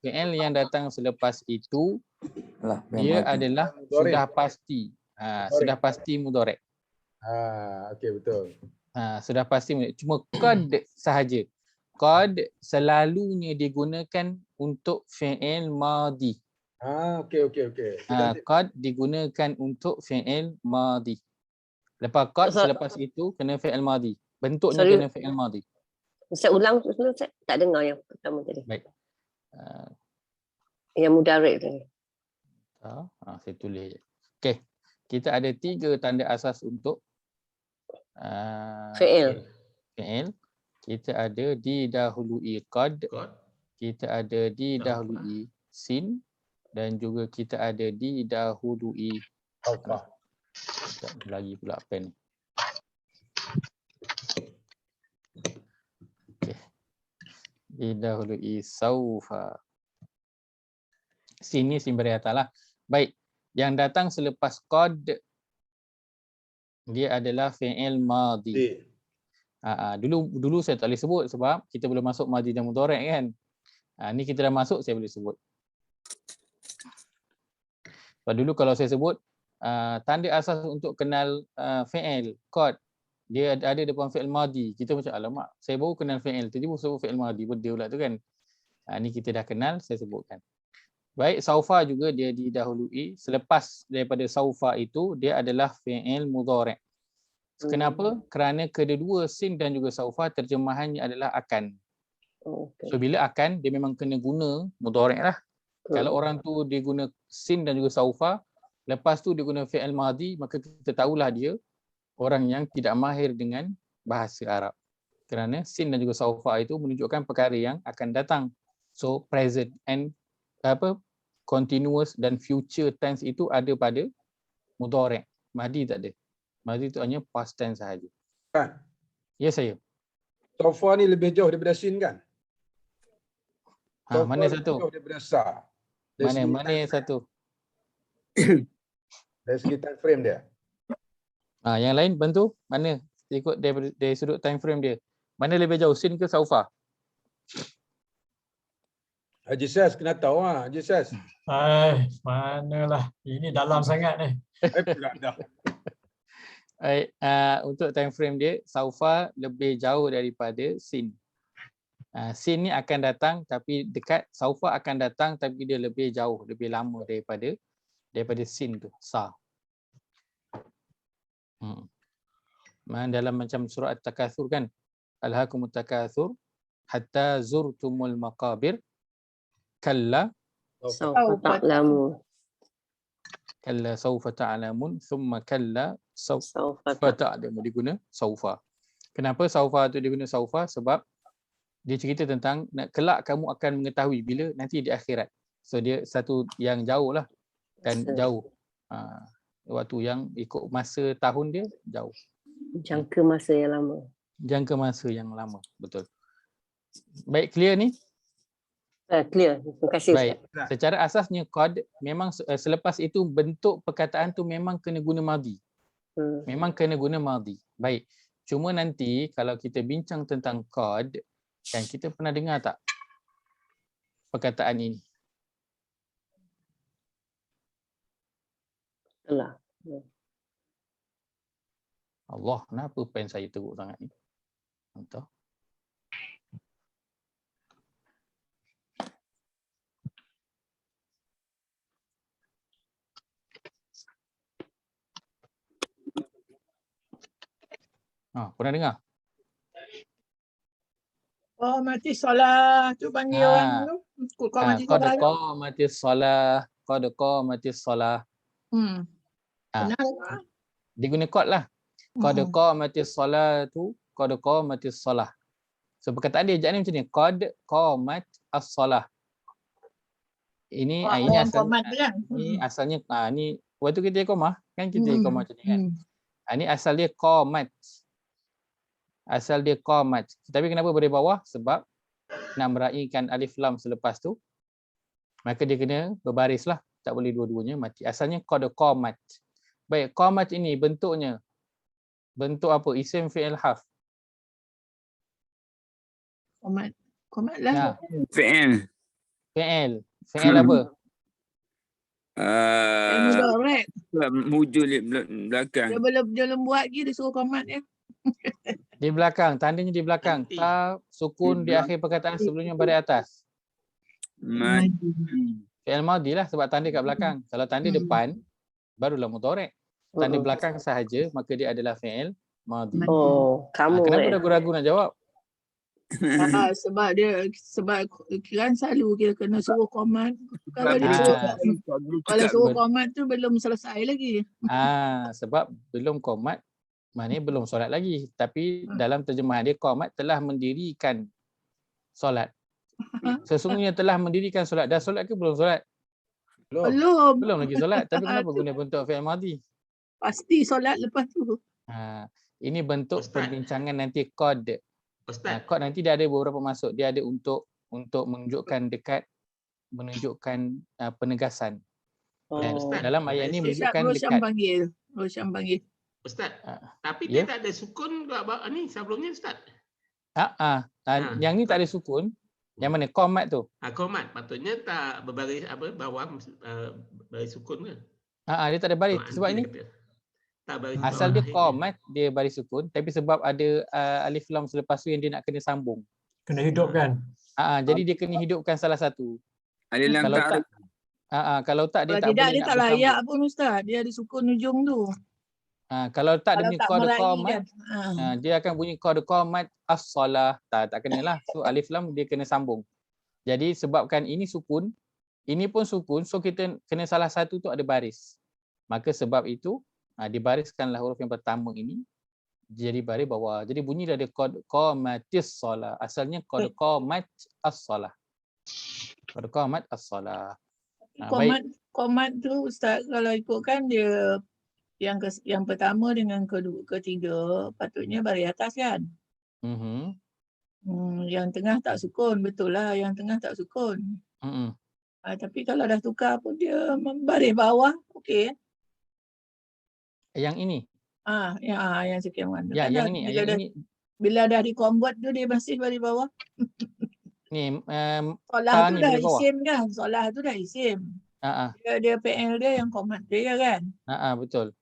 fi'il yang datang selepas itu dia adalah sudah pasti. Sudah pasti mudhari'.
Okey, betul.
Sudah pasti mudhari'. Cuma qad sahaja. Qad selalunya digunakan untuk fi'il madhi.
Okey.
Qad digunakan untuk fi'il madhi. Lepas qad selepas itu kena fi'il madhi. Bentuknya kena fi'il madhi.
Ustaz ulang dulu, Ustaz. Tak dengar yang pertama tadi.
Baik.
Yang mudarik tadi.
Saya tulis je. Okey. Kita ada 3 tanda asas untuk
Fi'il.
Kita ada didahului qad, kita ada didahului sin, dan juga kita ada didahului
saufa.
Lagi pula pen. Okey. Didahului saufa. Sin ni sin beriatas lah. Baik. Yang datang selepas qad dia adalah fi'il madhi. Dulu saya tak boleh sebut sebab kita belum masuk madhi dan mudhari' kan. Ni kita dah masuk, saya boleh sebut. Sebab dulu kalau saya sebut tanda asas untuk kenal fi'il qad, dia ada depan fi'il madhi. Kita macam alamak, saya baru kenal fi'il, tiba-tiba sebut fi'il madhi, benda pula tu kan. Ni kita dah kenal, saya sebutkan. Baik, saufa juga dia didahului. Selepas daripada saufa itu, dia adalah fi'il mudhari'. Kenapa? Kerana kedua-dua sin dan juga saufa terjemahannya adalah akan. So bila akan, dia memang kena guna mudhari' lah. Kalau orang tu dia guna sin dan juga saufa, lepas tu dia guna fi'il madhi, maka kita tahulah dia orang yang tidak mahir dengan bahasa Arab. Kerana sin dan juga saufa itu menunjukkan perkara yang akan datang. So present and continuous dan future tense itu ada pada mudhari'. Madhi tak ada. Madhi itu hanya past tense sahaja.
Kan?
Ya saya.
Saufa ni lebih jauh daripada sin kan?
Mana satu?
Jauh daripada sa.
Mana yang satu?
Dari segi time frame dia.
Yang lain bantu. Mana? Ikut dari sudut time frame dia. Mana lebih jauh, sin ke saufa?
Haji Sas kena tahu Haji Sas.
Manalah. Ini dalam sangat ni.
Pula dah.
Baik, untuk time frame dia, saufa lebih jauh daripada sin. Sin ni akan datang tapi dekat, saufa akan datang tapi dia lebih jauh, lebih lama daripada sin tu, sa. Dalam macam surah At-Takatsur kan, alhaakumut takatsur hatta zurtumul maqabir kalla
Saufa ta'lamun.
Kalla saufa ta'lamun thumma kalla saufa ta'lamun, diguna saufa. Kenapa saufa tu diguna saufa? Sebab dia cerita tentang kelak kamu akan mengetahui bila nanti di akhirat. So dia satu yang jauh lah, dan jauh. Waktu yang ikut masa tahun dia jauh.
Jangka masa yang lama.
Jangka masa yang lama, betul. Baik, clear ni?
Clear. Terima kasih
Baik.
Ustaz.
Secara asasnya qad memang selepas itu bentuk perkataan tu memang kena guna madhi. Memang kena guna madhi. Baik. Cuma nanti kalau kita bincang tentang qad, kan kita pernah dengar tak perkataan ini? Allah, kenapa pen saya teruk sangat ni? Entah. Pernah dengar?
Oh, mati solat tu panggil orang tu. Kau mati
Qad
solat tu.
qamatis shalah, qad qamatis shalah.
Benar tak?
Dia guna qad lah. Qad qamatis salatu, qad qamatis shalah. So perkataan dia ni macam ni, qad qamat as-shalah. Ini ini asalnya ni waktu kita iqamah kan kita iqamah macam ni kan. Ini asal dia qamat. Asal dia qamat. Tapi kenapa beri bawah? Sebab nak meraihkan alif lam selepas tu, maka dia kena berbaris lah. Tak boleh dua-duanya mati. Asalnya qad qamat. Baik, qamat ini bentuknya. Bentuk apa? Isim fi'il haf.
Qamat lah.
Fi'il.
Fi'il apa?
Mudarat.
Mujul belakang.
Dia belum buat lagi, dia suruh qamat ya.
Di belakang, tandanya di belakang. Ta sukun di akhir perkataan sebelumnya baris atas. Fi'il madhi lah sebab tanda kat belakang. Kalau tanda depan, barulah mudhari'. Tanda belakang sahaja, maka dia adalah fi'il madhi. Kenapa ragu-ragu nak jawab?
Sebab kan selalu kita kena suruh qamat. Kalau suruh qamat tu belum selesai lagi.
Sebab belum qamat, maknanya belum solat lagi. Tapi dalam terjemahan dia, qamat telah mendirikan solat. Sesungguhnya telah mendirikan solat. Dah solat ke belum solat? Belum lagi solat. Tapi kenapa guna bentuk fi'il madhi?
Pasti solat lepas tu.
Ini bentuk perbincangan nanti qad. Qad nanti dia ada beberapa maksud. Dia ada untuk menunjukkan dekat, menunjukkan penegasan. Dan dalam ayat ini menunjukkan dekat.
Rosyam panggil.
Ustaz, tapi dia tak ada sukun ni sebelumnya Ustaz.
Yang ni tak ada sukun. Yang mana qamat tu?
Qamat patutnya tak berbaris bawah baris sukun ke?
Dia tak ada baris. Sebab ini asal dia qamat, dia baris sukun, tapi sebab ada alif lam selepas tu yang dia nak kena sambung.
Kena hidupkan.
Jadi dia kena hidupkan salah satu. Kalau tak, kalau tak dia tak boleh nak
dia tak layak pun Ustaz. Dia ada sukun ujung tu.
Kalau tak dia punya qad qamat, dia akan bunyi qad qamat as-shalah. Tak kenalah. So alif lam dia kena sambung. Jadi sebabkan ini sukun, ini pun sukun, so kita kena salah satu tu ada baris. Maka sebab itu dibariskanlah huruf yang pertama ini jadi baris bawah. Jadi bunyi dia qad qamatis shalah. Asalnya qad qamat as-shalah. Qad qamat as-shalah.
Qamat tu Ustaz, kalau ikutkan dia yang pertama dengan ketiga patutnya baris atas kan? Yang tengah tak sukun, betul lah yang tengah tak sukun. Tapi kalau dah tukar pun dia baris bawah, okey.
Yang ini?
Yang sekian mana.
Yang ini.
Bila dah di-convert tu dia masih baris bawah.
Ni
solah tu dah isim kan? Solah tu dah isim. Dia PL dia yang qamat dia kan?
Betul.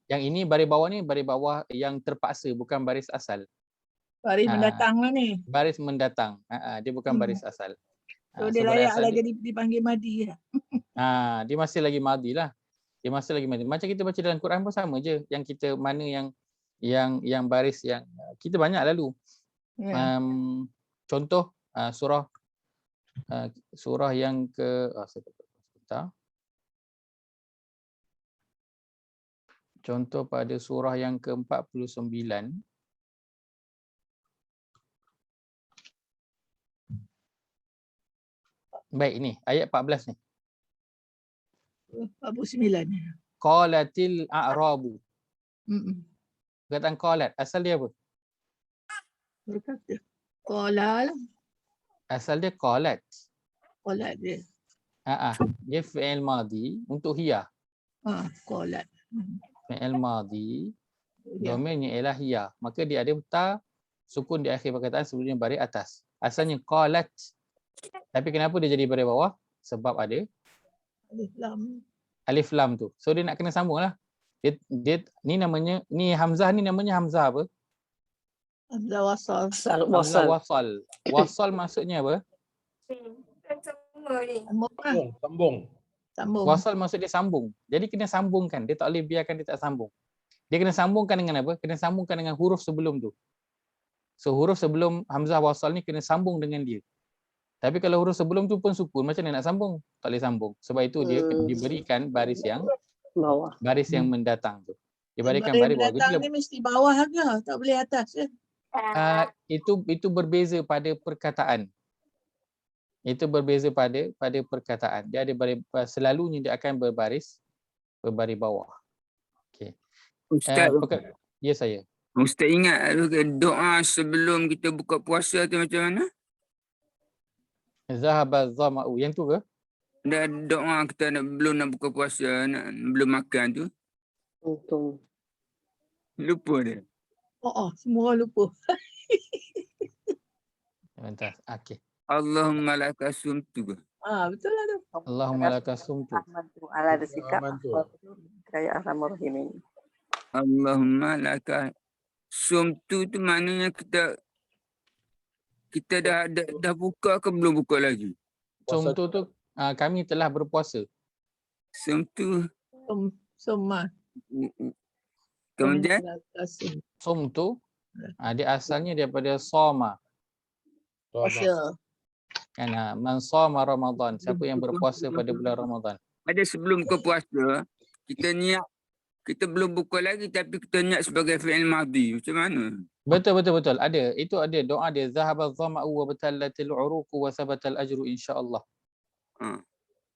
Yang ini baris bawah ni baris bawah yang terpaksa, bukan baris asal.
Baris mendatang lah ni.
Baris mendatang. Dia bukan baris asal.
So dia layak lah jadi dipanggil madhi lah.
Dia masih lagi madhi lah. Dia masih lagi madhi. Macam kita baca dalam Quran pun sama je. Yang kita mana yang baris yang kita banyak lalu. Contoh surah yang ke sebentar. Contoh pada surah yang ke-49. Baik, ini ayat 14 ni.
49.
Qalatil a'rabu. Perkataan qalat, asal dia apa?
Berkata. Qala lah.
Asal dia qalat.
Qalat dia.
Dia fi'il madhi untuk hiya.
Qalat.
Fi'il madhi domainnya ialah hiya, maka dia ada ta sukun di akhir perkataan sebelumnya baris atas. Asalnya qalat, tapi kenapa dia jadi baris bawah? Sebab ada alif lam tu. So dia nak kena sambung lah. Dia ni namanya, ni hamzah ni namanya hamzah apa?
Hamzah wasal.
Hamzah wasal. Wasal maksudnya apa?
Sambung.
Wasal maksud dia sambung. Jadi kena sambungkan. Dia tak boleh biarkan dia tak sambung. Dia kena sambungkan dengan apa? Kena sambungkan dengan huruf sebelum tu. So huruf sebelum hamzah wasal ni kena sambung dengan dia. Tapi kalau huruf sebelum tu pun sukun, macam mana nak sambung? Tak boleh sambung. Sebab itu dia diberikan baris yang
Bawah.
baris yang mendatang tu. Dia berikan
Baris
baris bawah.
belakang
Jadi,
ni mesti bawah ke? Tak boleh atas ke?
itu berbeza pada perkataan. Itu berbeza pada perkataan. Dia ada baris, selalunya dia akan berbaris bawah. Okey.
Ustaz,
Ya saya.
Ustaz ingat doa sebelum kita buka puasa tu macam mana?
Zahaba dhama'u. Yang tu ke?
Ada doa kita belum nak buka puasa, belum makan tu.
Untung.
Lupa dia.
Semua orang lupa.
Bentar. Okey.
Allahumma laka sumtu.
Betul lah tu.
Allahumma laka sumtu.
Ala bersikap kaya Arhamar Rahim ini.
Allahumma laka sumtu tu maknanya kita dah buka ke belum buka lagi?
Sumtu tu kami telah berpuasa.
Sumtu.
Summa.
Kemudian
Sumtu dia asalnya daripada soma.
Puasa.
Kan man shoma Ramadan, siapa yang berpuasa pada bulan Ramadan.
Ada sebelum buka puasa, kita niat kita belum buka lagi tapi kita niat sebagai fi'il madhi. Macam mana?
Betul. Ada. Itu ada doa dia zahaba dhama'u wa batallatil uruqu wa sabatal ajru insya-Allah.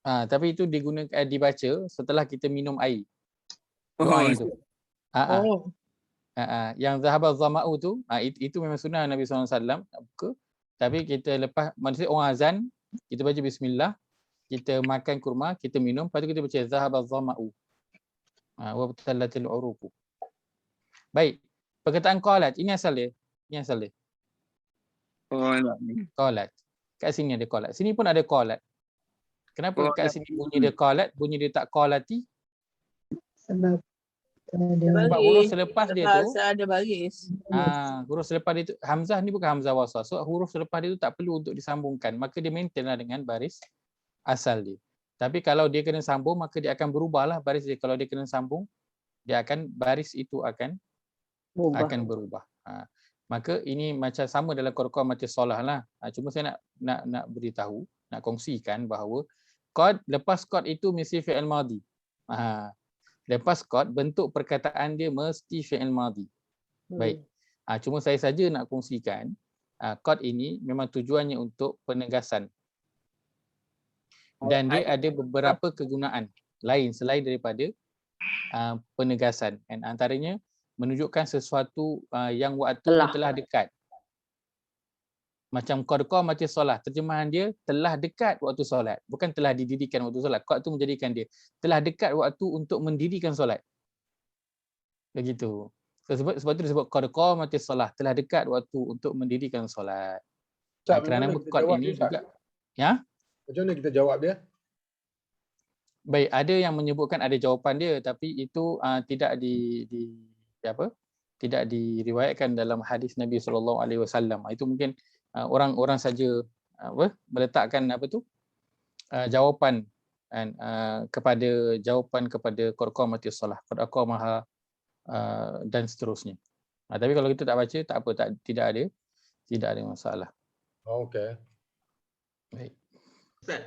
Tapi itu dibaca setelah kita minum air. Doa itu. Yang zahaba dhama'u tu, itu memang sunnah Nabi SAW. Buka. Tapi kita lepas, maksudnya orang azan, kita baca bismillah, kita makan kurma, kita minum, lepas tu kita baca zahaba dhama'u wa batallatil uruqu. Baik. Perkataan qalat, ini asal dia. Qalat. Kat sini ada qalat. Sini pun ada qalat. Kenapa kat sini bunyi dia qalat, bunyi dia tak qalati? Sebab huruf selepas dia tu
ada baris.
Huruf selepas dia tu hamzah ni bukan hamzah wasal. So huruf selepas dia tu tak perlu untuk disambungkan. Maka dia maintain lah dengan baris asal dia. Tapi kalau dia kena sambung, maka dia akan berubahlah baris dia. Kalau dia kena sambung, baris itu akan berubah. Maka ini macam sama dalam Qur'an mati solah lah. Cuma saya nak beritahu, nak kongsikan bahawa qad, lepas qad itu mesti fi'il madhi. Lepas qad, bentuk perkataan dia mesti fi'il madhi. Baik. Cuma saya saja nak kongsikan qad ini memang tujuannya untuk penegasan. Dan dia ada beberapa kegunaan lain selain daripada penegasan. Dan antaranya menunjukkan sesuatu yang waktu telah dekat. Macam qad qamati solat, terjemahan dia telah dekat waktu solat, bukan telah didirikan waktu solat. Qad tu menjadikan dia telah dekat waktu untuk mendirikan solat. Begitu. Sebab tu disebut qad qamati solat, telah dekat waktu untuk mendirikan solat. Kerana qad ini juga
macam mana kita jawab dia?
Baik, ada yang menyebutkan ada jawapan dia, tapi itu tidak tidak diriwayatkan dalam hadis Nabi SAW. Itu mungkin orang saja meletakkan jawapan kepada qad qamatis solah, qad aqamaha dan seterusnya. Tapi kalau kita tak baca tak apa, tidak ada masalah.
Okey.
Baik.
Ustaz.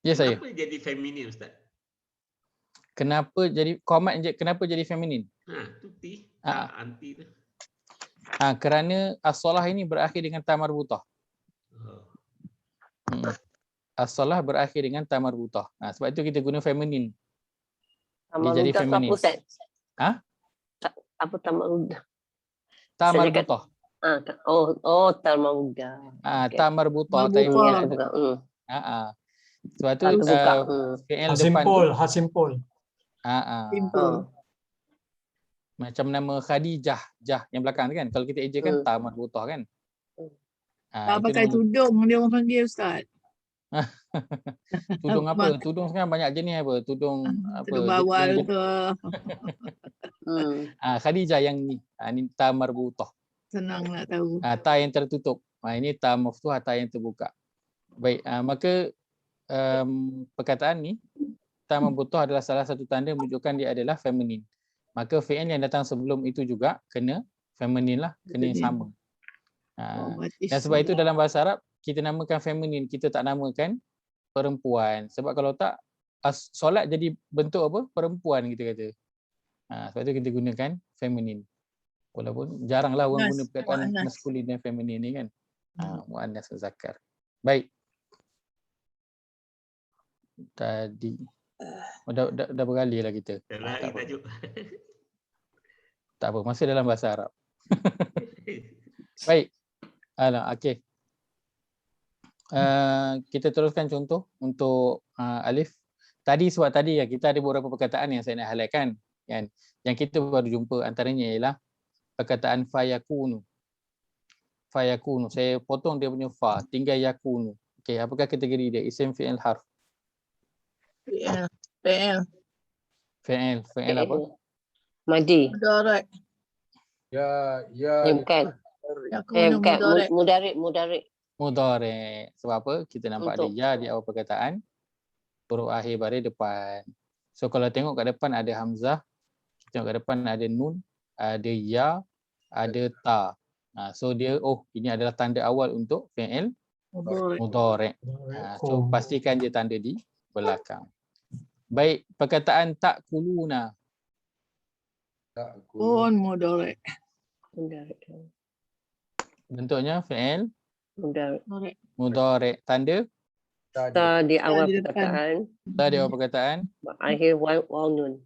Ya saya.
Kenapa jadi feminin Ustaz?
Kenapa jadi feminin?
Tuti, anti tu.
Kerana as-solah ini berakhir dengan ta marbutah. As-solah berakhir dengan ta marbutah. Sebab itu kita guna feminin. Dia jadi feminin.
Apa ta marbutah?
Ta marbutah.
Ta marbutah.
Ta marbutah. Sebab tu fi'il depan
hasimpul.
Macam nama Khadijah, yang belakang tu kan. Kalau kita eja kan ta marbutah kan.
Tak pakai tudung dia orang panggil Ustaz.
Tudung apa? Tudung sekarang banyak jenis apa? Tudung
bawal ke.
Khadijah yang ni. Ni ta marbutah.
Senang nak tahu.
Ta yang tertutup. Ini ta maftuhah, ta yang terbuka. Baik, maka perkataan ni ta marbutah adalah salah satu tanda menunjukkan dia adalah feminin. maka fi'il yang datang sebelum itu juga kena feminine lah, kena yang sama. Dan sebab itu dalam bahasa Arab kita namakan feminine, kita tak namakan perempuan. Sebab kalau tak solat jadi bentuk apa? Perempuan kita kata. Sebab itu kita gunakan feminine. Walaupun jaranglah orang guna perkataan maskulin dan feminin ni kan. Muannas muzakkar. Baik. Tadi dah beralih lah kita.
Lari tajuk.
Tak apa, masih dalam bahasa Arab. Baik. Okey. Kita teruskan contoh untuk alif. Tadi sebab tadi kita ada beberapa perkataan yang saya nak highlightkan kan. Yang kita baru jumpa antaranya ialah perkataan fayakunu. Fayakunu. Saya potong dia punya fa, tinggal yakunu. Okey, apakah kategori dia? Isim, fi'il, harf.
Fi'il.
Fi'il apa?
Madi.
Mudarat.
Bukan.
Bukan.
Mudarik.
Sebab apa? Kita nampak ada ya di awal perkataan, huruf akhir baris depan. So kalau tengok kat depan ada hamzah, kita tengok kat depan ada nun, ada ya, ada ta. So dia ini adalah tanda awal untuk fi'il mudhari'. So pastikan dia tanda di belakang. Baik, perkataan takuluna.
Mudarat.
Bentuknya fi'il
Mudarik.
tanda
Ta di awal perkataan.
ta di awal perkataan,
Akhir waw nun.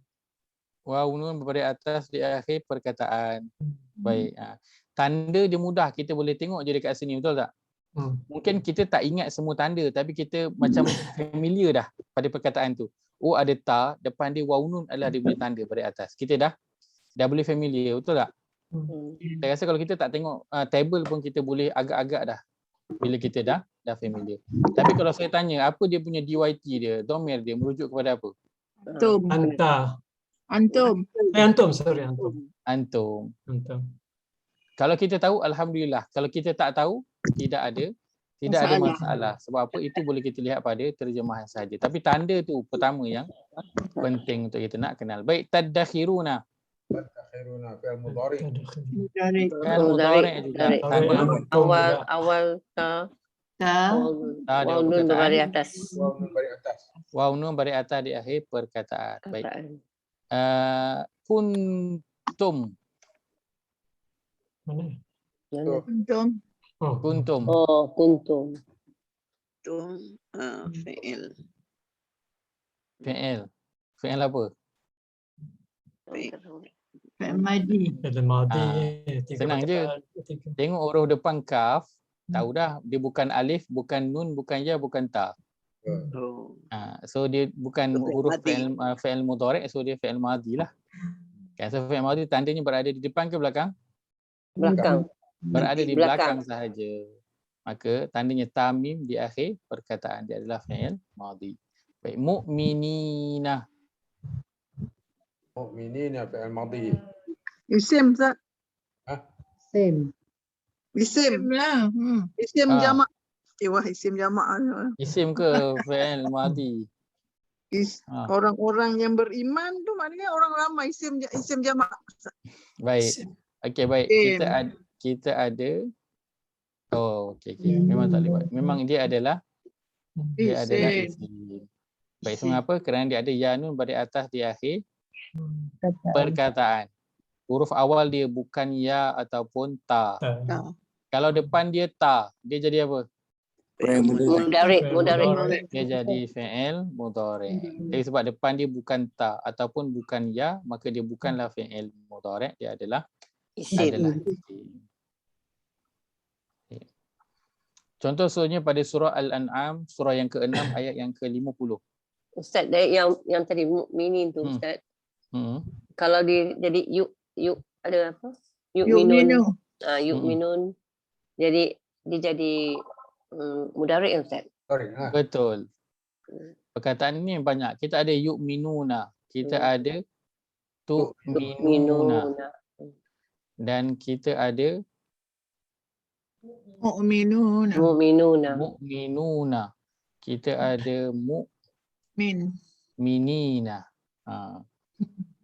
waw nun berbaris atas di akhir perkataan. Baik. Tanda dia mudah, kita boleh tengok je dekat sini, betul tak? Mungkin kita tak ingat semua tanda tapi kita macam familiar dah pada perkataan tu. Ada ta, depan dia waw nun adalah dia punya tanda baris atas. Kita dah boleh familiar, betul tak? Saya rasa kalau kita tak tengok table pun kita boleh agak-agak dah bila kita dah familiar. Tapi kalau saya tanya apa dia punya DYT dia, domir dia merujuk kepada apa?
Antum.
Antum. Kalau kita tahu alhamdulillah, kalau kita tak tahu tidak ada masalah. Sebab apa? Itu boleh kita lihat pada terjemahan saja. Tapi tanda tu pertama yang penting untuk kita nak kenal. Baik, tadakhiruna.
Fi'il mudhari'.
Mudhari' juga.
Awal ta. Waw nun baris atas.
Waw nun baris atas di akhir perkataan. Baik. Kuntum. Kuntum.
Kuntum.
Fi'il.
Fi'il apa?
Fi'il madi.
Senang je. Tengok huruf depan kaf, tahu dah dia bukan alif, bukan nun, bukan ya, bukan ta. So dia bukan huruf fi'il mudhari', so dia fi'il madi lah. So fi'il madi tandanya berada di depan ke belakang?
Belakang.
Berada di belakang sahaja. Maka tandanya tamim di akhir perkataan, dia adalah fi'il madi. Baik, mu'minina.
Mu'minina fi'il madi.
Isim tak?
Isim lah.
Isim jamak. Isim jamak.
Isim ke fi'il madi?
Orang-orang yang beriman tu maknanya orang ramai, isim jamak.
Baik. Okey, baik. Kita ada okey. Memang tak boleh buat. Memang dia adalah isim. Baik, mengapa? Kerana dia ada ya nun baris atas di akhir perkataan. Huruf awal dia bukan ya ataupun ta. Kalau depan dia ta, dia jadi apa?
Mudarik.
Dia jadi fi'il mudhari'. Jadi sebab depan dia bukan ta ataupun bukan ya, maka dia bukanlah fi'il mudhari', dia adalah isim. Contoh surahnya pada surah Al-An'am, surah yang ke-6 ayat yang ke-50.
Ustaz, yang tadi mukminin tu Ustaz. Kalau dia jadi yuk ada apa? Yu'minun. Yu'minun. Jadi dia jadi mudarik Ustaz.
Betul. Perkataan ini banyak. Kita ada yu'minuna, kita ada tu'minuna. Dan kita ada mu'minuna. Kita ada mu'minina.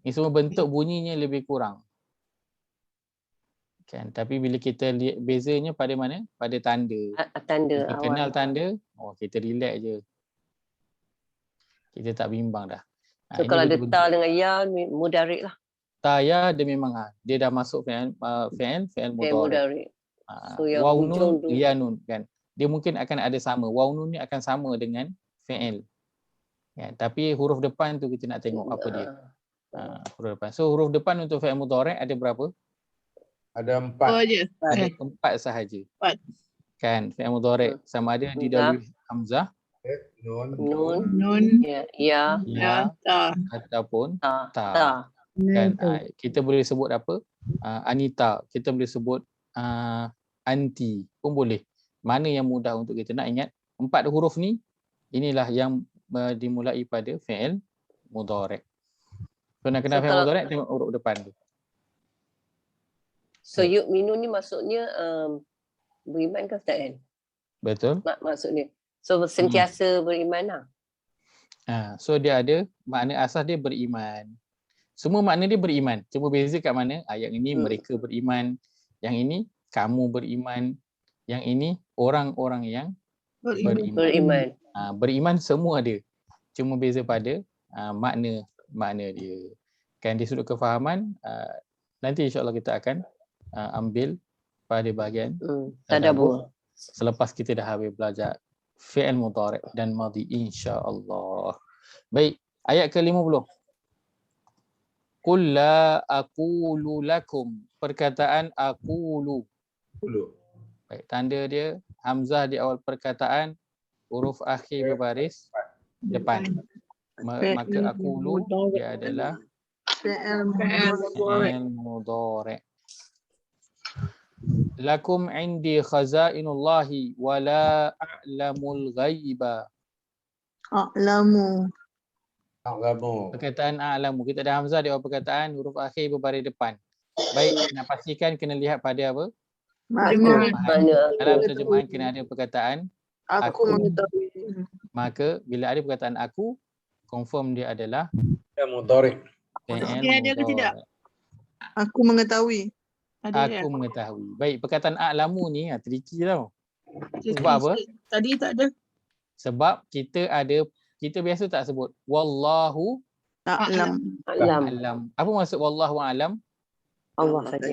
Ini semua bentuk bunyinya lebih kurang. Kan, tapi bila kita lihat bezanya pada mana? Pada tanda.
Tanda
Kita
awal.
kenal tanda, kita relax je. Kita tak bimbang dah.
So
ini
kalau ada
betul-betul.
ta dengan ya, mudarik lah.
Ta ya dia memang dia dah masuk fi'il mudhari'.
Mudarik. So yang
Waw
hujung
nun,
tu.
ya nun kan. Dia mungkin akan ada sama. Waw nun ni akan sama dengan fi'il. Kan? Tapi huruf depan tu kita nak tengok apa dia. Huruf depan. So huruf depan untuk fi'il mudhari' ada berapa?
Ada 4.
Oh je.
Ada 4 sahaja.
4.
Kan fi'il mudhari' sama ada didahului hamzah,
Nun.
Ya.
Ta.
ataupun
Ta.
ta. Kan kita boleh sebut apa? Anita, kita boleh sebut anti pun boleh. Mana yang mudah untuk kita nak ingat? 4 huruf ni inilah yang dimulai pada fi'il mudhari'. So nak kenal fi'il mudhari' tengok huruf depan tu.
So yu'minun ni maksudnya beriman ke Ustaz kan?
Betul.
Maksudnya. So sentiasa beriman lah.
So dia ada makna asas dia beriman. Semua makna dia beriman. Cuma beza kat mana? Yang ini mereka beriman. Yang ini kamu beriman. Yang ini orang-orang yang beriman. Beriman semua ada. Cuma beza pada makna dia. Kan di sudut kefahaman nanti insya-Allah kita akan ambil pada bahagian tadabbur selepas kita dah habis belajar fi'il mudhari' dan madhi insya-Allah. Baik, ayat ke-50. Qul la aqulu lakum. Perkataan aqulu. Baik, tanda dia hamzah di awal perkataan, huruf akhir berbaris depan. Maka aqulu dia adalah fi'il mudhari'. Lakum indi khazainullahi wa la a'lamul ghaiba.
A'lamu.
Perkataan a'lamu. Kita ada hamzah di awal perkataan, huruf akhir berbaris depan. Baik, nak pastikan kena lihat pada apa? Dalam terjemahan kena ada perkataan aku mengetahui. Maka bila ada perkataan aku, confirm dia adalah
mudhari'.
Dia ada ke tidak?
Aku mengetahui.
Aku mengetahui. Baik, perkataan a'lamu ni tricky tau. Sebab apa?
Tadi tak ada.
Sebab kita biasa tak sebut wallahu
a'lam.
Apa maksud wallahu a'lam?
Allah saja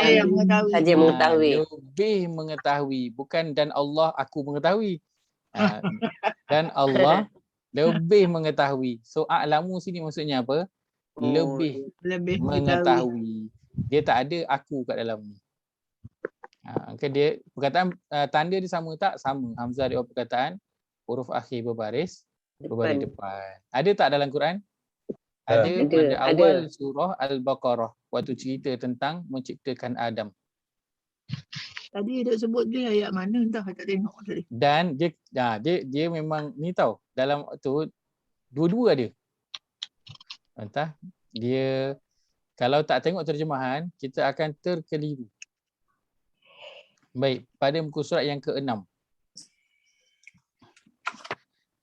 yang
mengetahui.
Lebih mengetahui, bukan dan Allah aku mengetahui. Dan Allah lebih mengetahui. So a'lamu sini maksudnya apa? Lebih mengetahui. Dia tak ada aku kat dalam ni. Dia perkataan tanda dia sama tak? Sama. Hamzah di awal perkataan, huruf akhir berbaris depan. Ada tak dalam Quran? Ada pada awal surah Al-Baqarah waktu cerita tentang menciptakan Adam.
Tadi dia sebut dia ayat mana entah tak tengok tadi.
Dan dia memang ni tau, dalam tu dua-dua ada. Entah dia kalau tak tengok terjemahan, kita akan terkeliru. Baik, pada muka surat yang ke-6.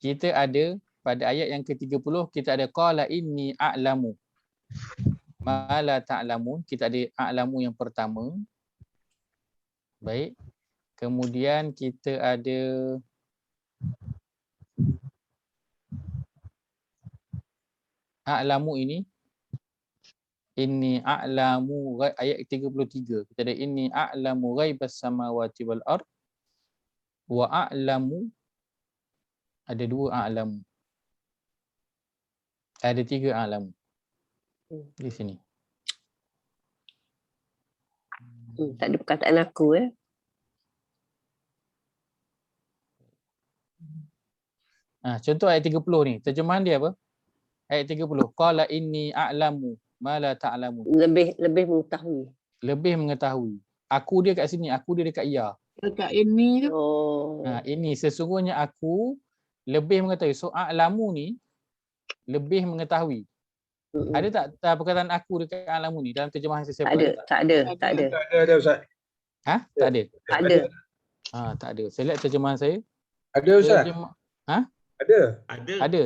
Kita ada, pada ayat yang ke-30, kita ada qala inni a'lamu ma la ta'lamun. Kita ada a'lamu yang pertama. Baik. Kemudian kita ada a'lamu ini. Inni a'lamu ayat 33. Kita ada inni a'lamu ghaibas samawati wal ard wa a'lamu, ada 2 a'lamu. Ada 3 a'lamu. Di sini.
Tak ada perkataan aku
Contoh ayat 30 ni, terjemahan dia apa? Ayat 30. Qala inni a'lamu ma la ta'lamun.
Lebih mengetahui.
Lebih mengetahui. Aku dia kat sini, aku dia dekat ya.
Dekat ini tu.
Ini sesungguhnya aku lebih mengetahui. So a'lamu ni lebih mengetahui. Ada tak perkataan aku dekat a'lamu ni dalam terjemahan saya?
Tak ada.
Tak ada Ustaz.
Tak ada.
Tak ada.
Tak ada. Saya lihat terjemahan saya.
Ada Ustaz. Ada.
Ada.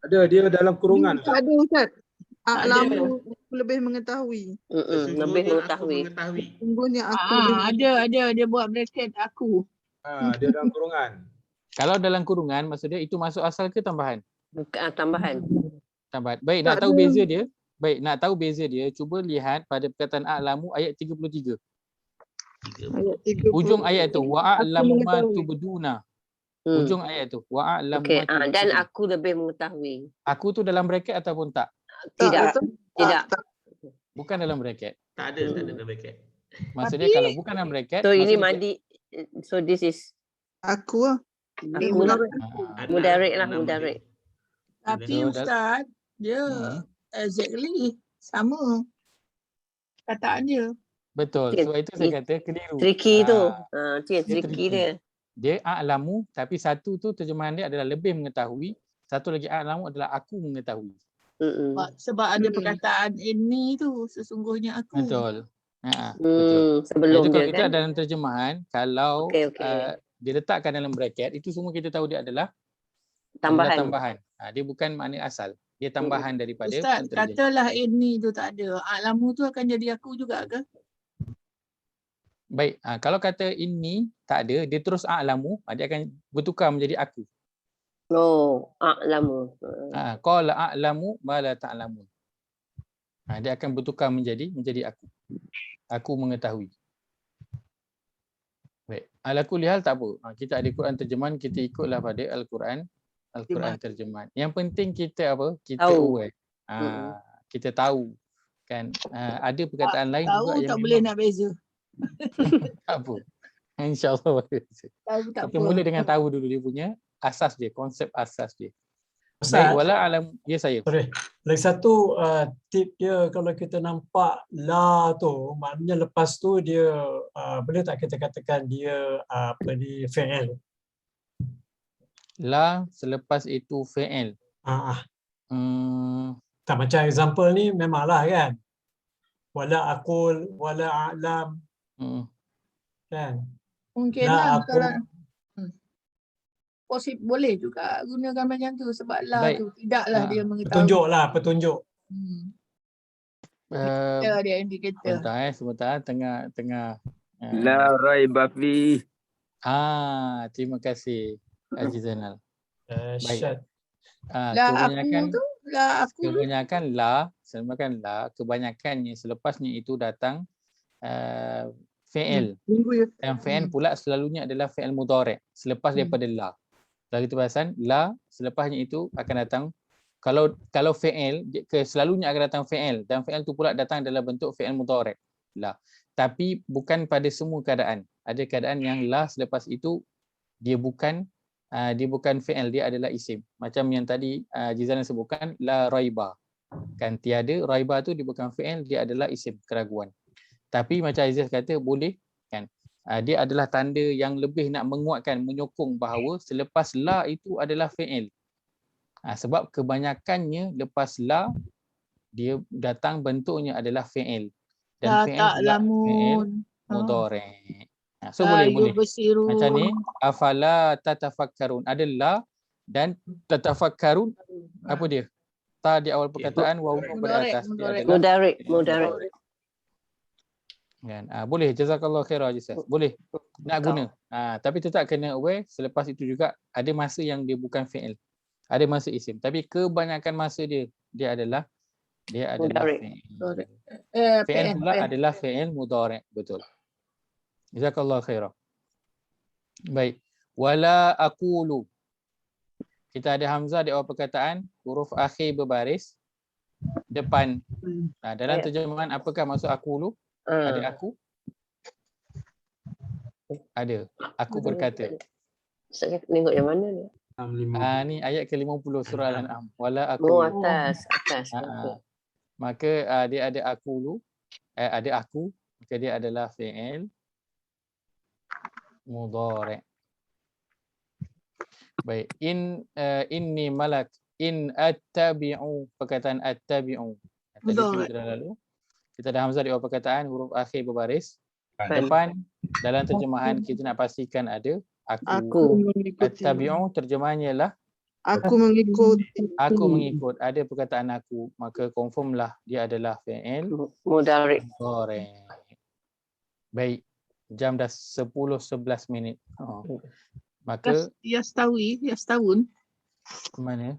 Ada, dia dalam kurungan.
Tak ada Ustaz. A'lamu aku lebih mengetahui.
Lebih mengetahui.
Sungguhnya aku lebih
Ada dia buat bracket aku.
Dia dalam kurungan.
Kalau dalam kurungan, maksudnya itu masuk asal ke tambahan?
Bukan tambahan.
Tambahan. Baik, nak tahu beza dia? Baik, nak tahu beza dia, cuba lihat pada perkataan a'lamu ayat 33. Ujung ayat tu wa'alamu ma tubduna. Ujung ayat tu wa'alamu ma tubduna.
Dan aku lebih mengetahui.
Aku tu dalam bracket ataupun tak?
Tidak.
Bukan dalam bracket.
Tak ada dalam bracket.
Maksudnya kalau bukan dalam bracket,
So ini mandi. So this is
aku lah.
Aku lah. Mudarik lah, mudarik.
Tapi Ustaz, dia exactly sama kataan dia.
Betul. Sebab itu saya kata keliru.
Tricky tu. Tricky dia.
Dia a'lamu, tapi satu tu terjemahan dia adalah lebih mengetahui. Satu lagi a'lamu adalah aku mengetahui.
Sebab ada perkataan ini tu sesungguhnya aku.
Betul. Betul.
Sebelum
dia
kan.
dalam terjemahan, kalau dia letakkan dalam bracket, itu semua kita tahu dia adalah tambahan. Dia bukan makna asal. Dia tambahan daripada
Ustaz, katalah ini tu tak ada. A'lamu tu akan jadi aku juga ke?
Baik, kalau kata ini tak ada, dia terus a'lamu, dia akan bertukar menjadi aku.
A'lamu.
Qala a'lamu ma la ta'lamun. Dia akan bertukar menjadi aku. Aku mengetahui. Baik, ala kulli hal tak apa. Kita ada Quran terjemahan, kita ikutlah pada Al-Quran terjemahan. Yang penting kita apa? Kita aware. Kita tahu kan. Ada perkataan lain
juga yang tak boleh nak beza.
Tak apa. InsyaAllah. Kita mula dengan tahu dulu dia punya asas dia, konsep asas dia. Baik, wala alam. Ya saya.
Lagi satu tip dia, kalau kita nampak la tu, maknanya lepas tu dia boleh tak kita katakan dia fi'il?
La selepas itu fi'il.
Tak, macam example ni memanglah kan. Wala aqul, wala a'lam. Kan?
Mungkin lah kalau boleh juga gunakan macam tu sebab la tu tidaklah dia mengetahui.
Petunjuk.
Dia indikator.
Sebentar tengah
la raiba fi.
Terima kasih Haji Zainal. Baik. Kebanyakannya selepasnya itu datang fi'il. Dan fi'il pula selalunya adalah fi'il mudhari' selepas daripada la. Kalau kita perasan, la selepasnya itu akan datang, kalau fi'il selalunya akan datang fi'il, dan fi'il tu pula datang dalam bentuk fi'il mudhari' la. Tapi bukan pada semua keadaan. Ada keadaan yang la selepas itu dia bukan fi'il, dia adalah isim. Macam yang tadi Jizana sebutkan la raiba. Kan tiada, raiba tu dia bukan fi'il, dia adalah isim, keraguan. Tapi macam Aziz kata boleh kan. Dia adalah tanda yang lebih nak menguatkan, menyokong bahawa selepas la itu adalah fi'il. Sebab kebanyakannya lepas la dia datang bentuknya adalah fi'il. Dan fi'il pula fi'il mudhari'. So boleh. Macam ni, afala tatafakkarun. Ada la dan tatafakkarun, apa dia? Ta di awal perkataan, wawu pada atas.
Mudarik.
Kan? Boleh, jazakallah khairah Haji. Boleh nak guna. Tapi tetap kena aware, selepas itu juga ada masa yang dia bukan fi'il. Ada masa isim. Tapi kebanyakan masa dia adalah fi'il. Fi'il pula adalah fi'il mudhari'. Betul. Jazakallah khairah. Baik. Wala aqulu. Kita ada hamzah di awal perkataan, huruf akhir berbaris depan. Dalam terjemahan apakah maksud aqulu? Ada aku? Ada. Aku berkata.
Saya tengok yang mana ni?
Ni ayat ke-50 surah Al-An'am. Wala aku.
Atas.
Maka dia ada aku ada aku, maka dia adalah fi'il mudhari'. Baik. Inni malak in attabi'u, perkataan attabi'u. Tadi lalu kita ada hamzah di awal perkataan, huruf akhir berbaris depan. Dalam terjemahan kita nak pastikan ada aku. Attabi'u terjemahannya ialah
Aku mengikut.
Aku mengikut. Ada perkataan aku, maka confirmlah dia adalah fi'il
Mudhari'.
mudhari'. Baik. Jam dah 10:11 minit. Maka
Yastawun.
mana?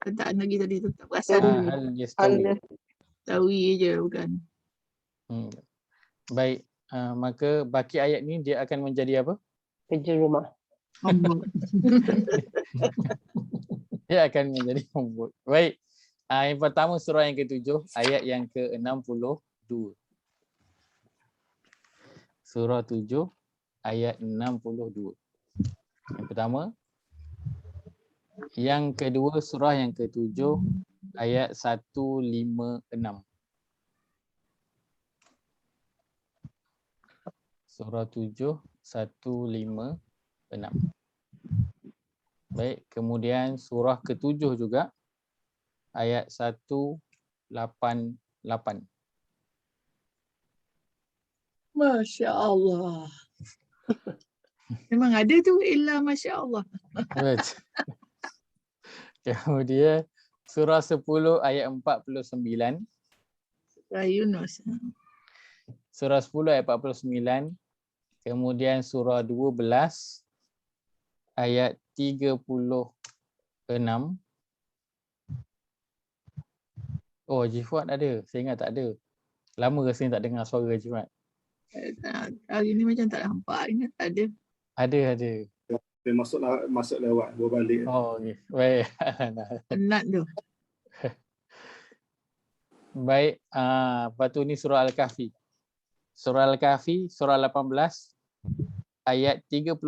Tak lagi tadi tu. Tak perasan.
Hal yastawi.
Tawi je bukan.
Baik. Maka baki ayat ni dia akan menjadi apa?
Kerja rumah.
Dia akan menjadi homework. Baik. Yang pertama surah yang ke-7, ayat yang ke-62. Surah 7, ayat 62. Yang pertama. Yang kedua, surah yang ke-7, ayat 156. Surah 7, 156. Baik, kemudian surah ke-7 juga, ayat 188.
Masya Allah. Memang ada tu illa Masya Allah.
Kemudian surah 10 ayat 49.
Surah Yunus.
Surah 10 ayat 49. Kemudian surah 12 ayat 36. Oh, Haji Fuad ada. Saya ingat tak ada. Lama rasanya tak dengar suara Haji Fuad.
Hari ni macam tak nampak. Ingat tak ada.
Ada.
Dia masuk lewat, bawa balik.
Oh, okey. Baik.
Penat tu.
Baik, lepas tu ni surah Al-Kahfi. Surah Al-Kahfi, surah 18, ayat 35.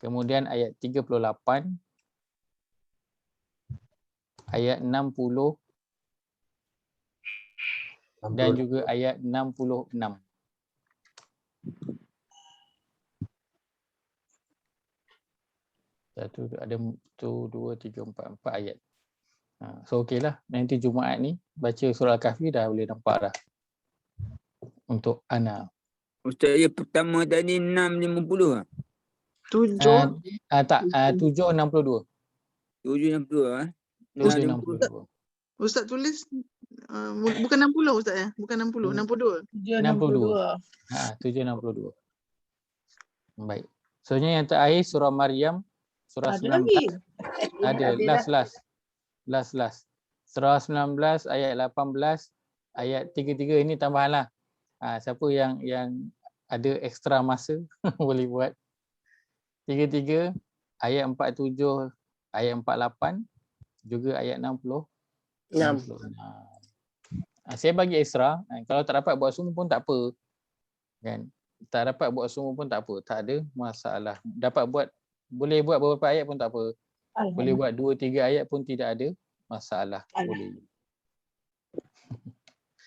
Kemudian ayat 38, ayat 60 dan juga ayat 66. Satu, ada 1, 2, 3, 4 ayat. So okey lah. Nanti Jumaat ni baca surah Al-Kahfi dah boleh nampak dah. Untuk Ana.
Ustaz, yang pertama tadi 650 ah?
762.
762
762.
Ustaz tulis bukan 60 Ustaz ya? Bukan 60, 62.
762. 762. Baik. Sebenarnya yang terakhir surah Maryam, surah 19. Ada last. Surah 19 ayat 18, ayat 33 ini tambahanlah. Siapa yang ada ekstra masa boleh buat. 33, ayat 47, ayat 48, juga ayat 60. 60. Saya bagi extra. Kalau tak dapat buat semua pun tak apa. Kan? Tak dapat buat semua pun tak apa. Tak ada masalah. Dapat buat, boleh buat beberapa ayat pun tak apa. Boleh buat 2-3 ayat pun tidak ada masalah. Boleh.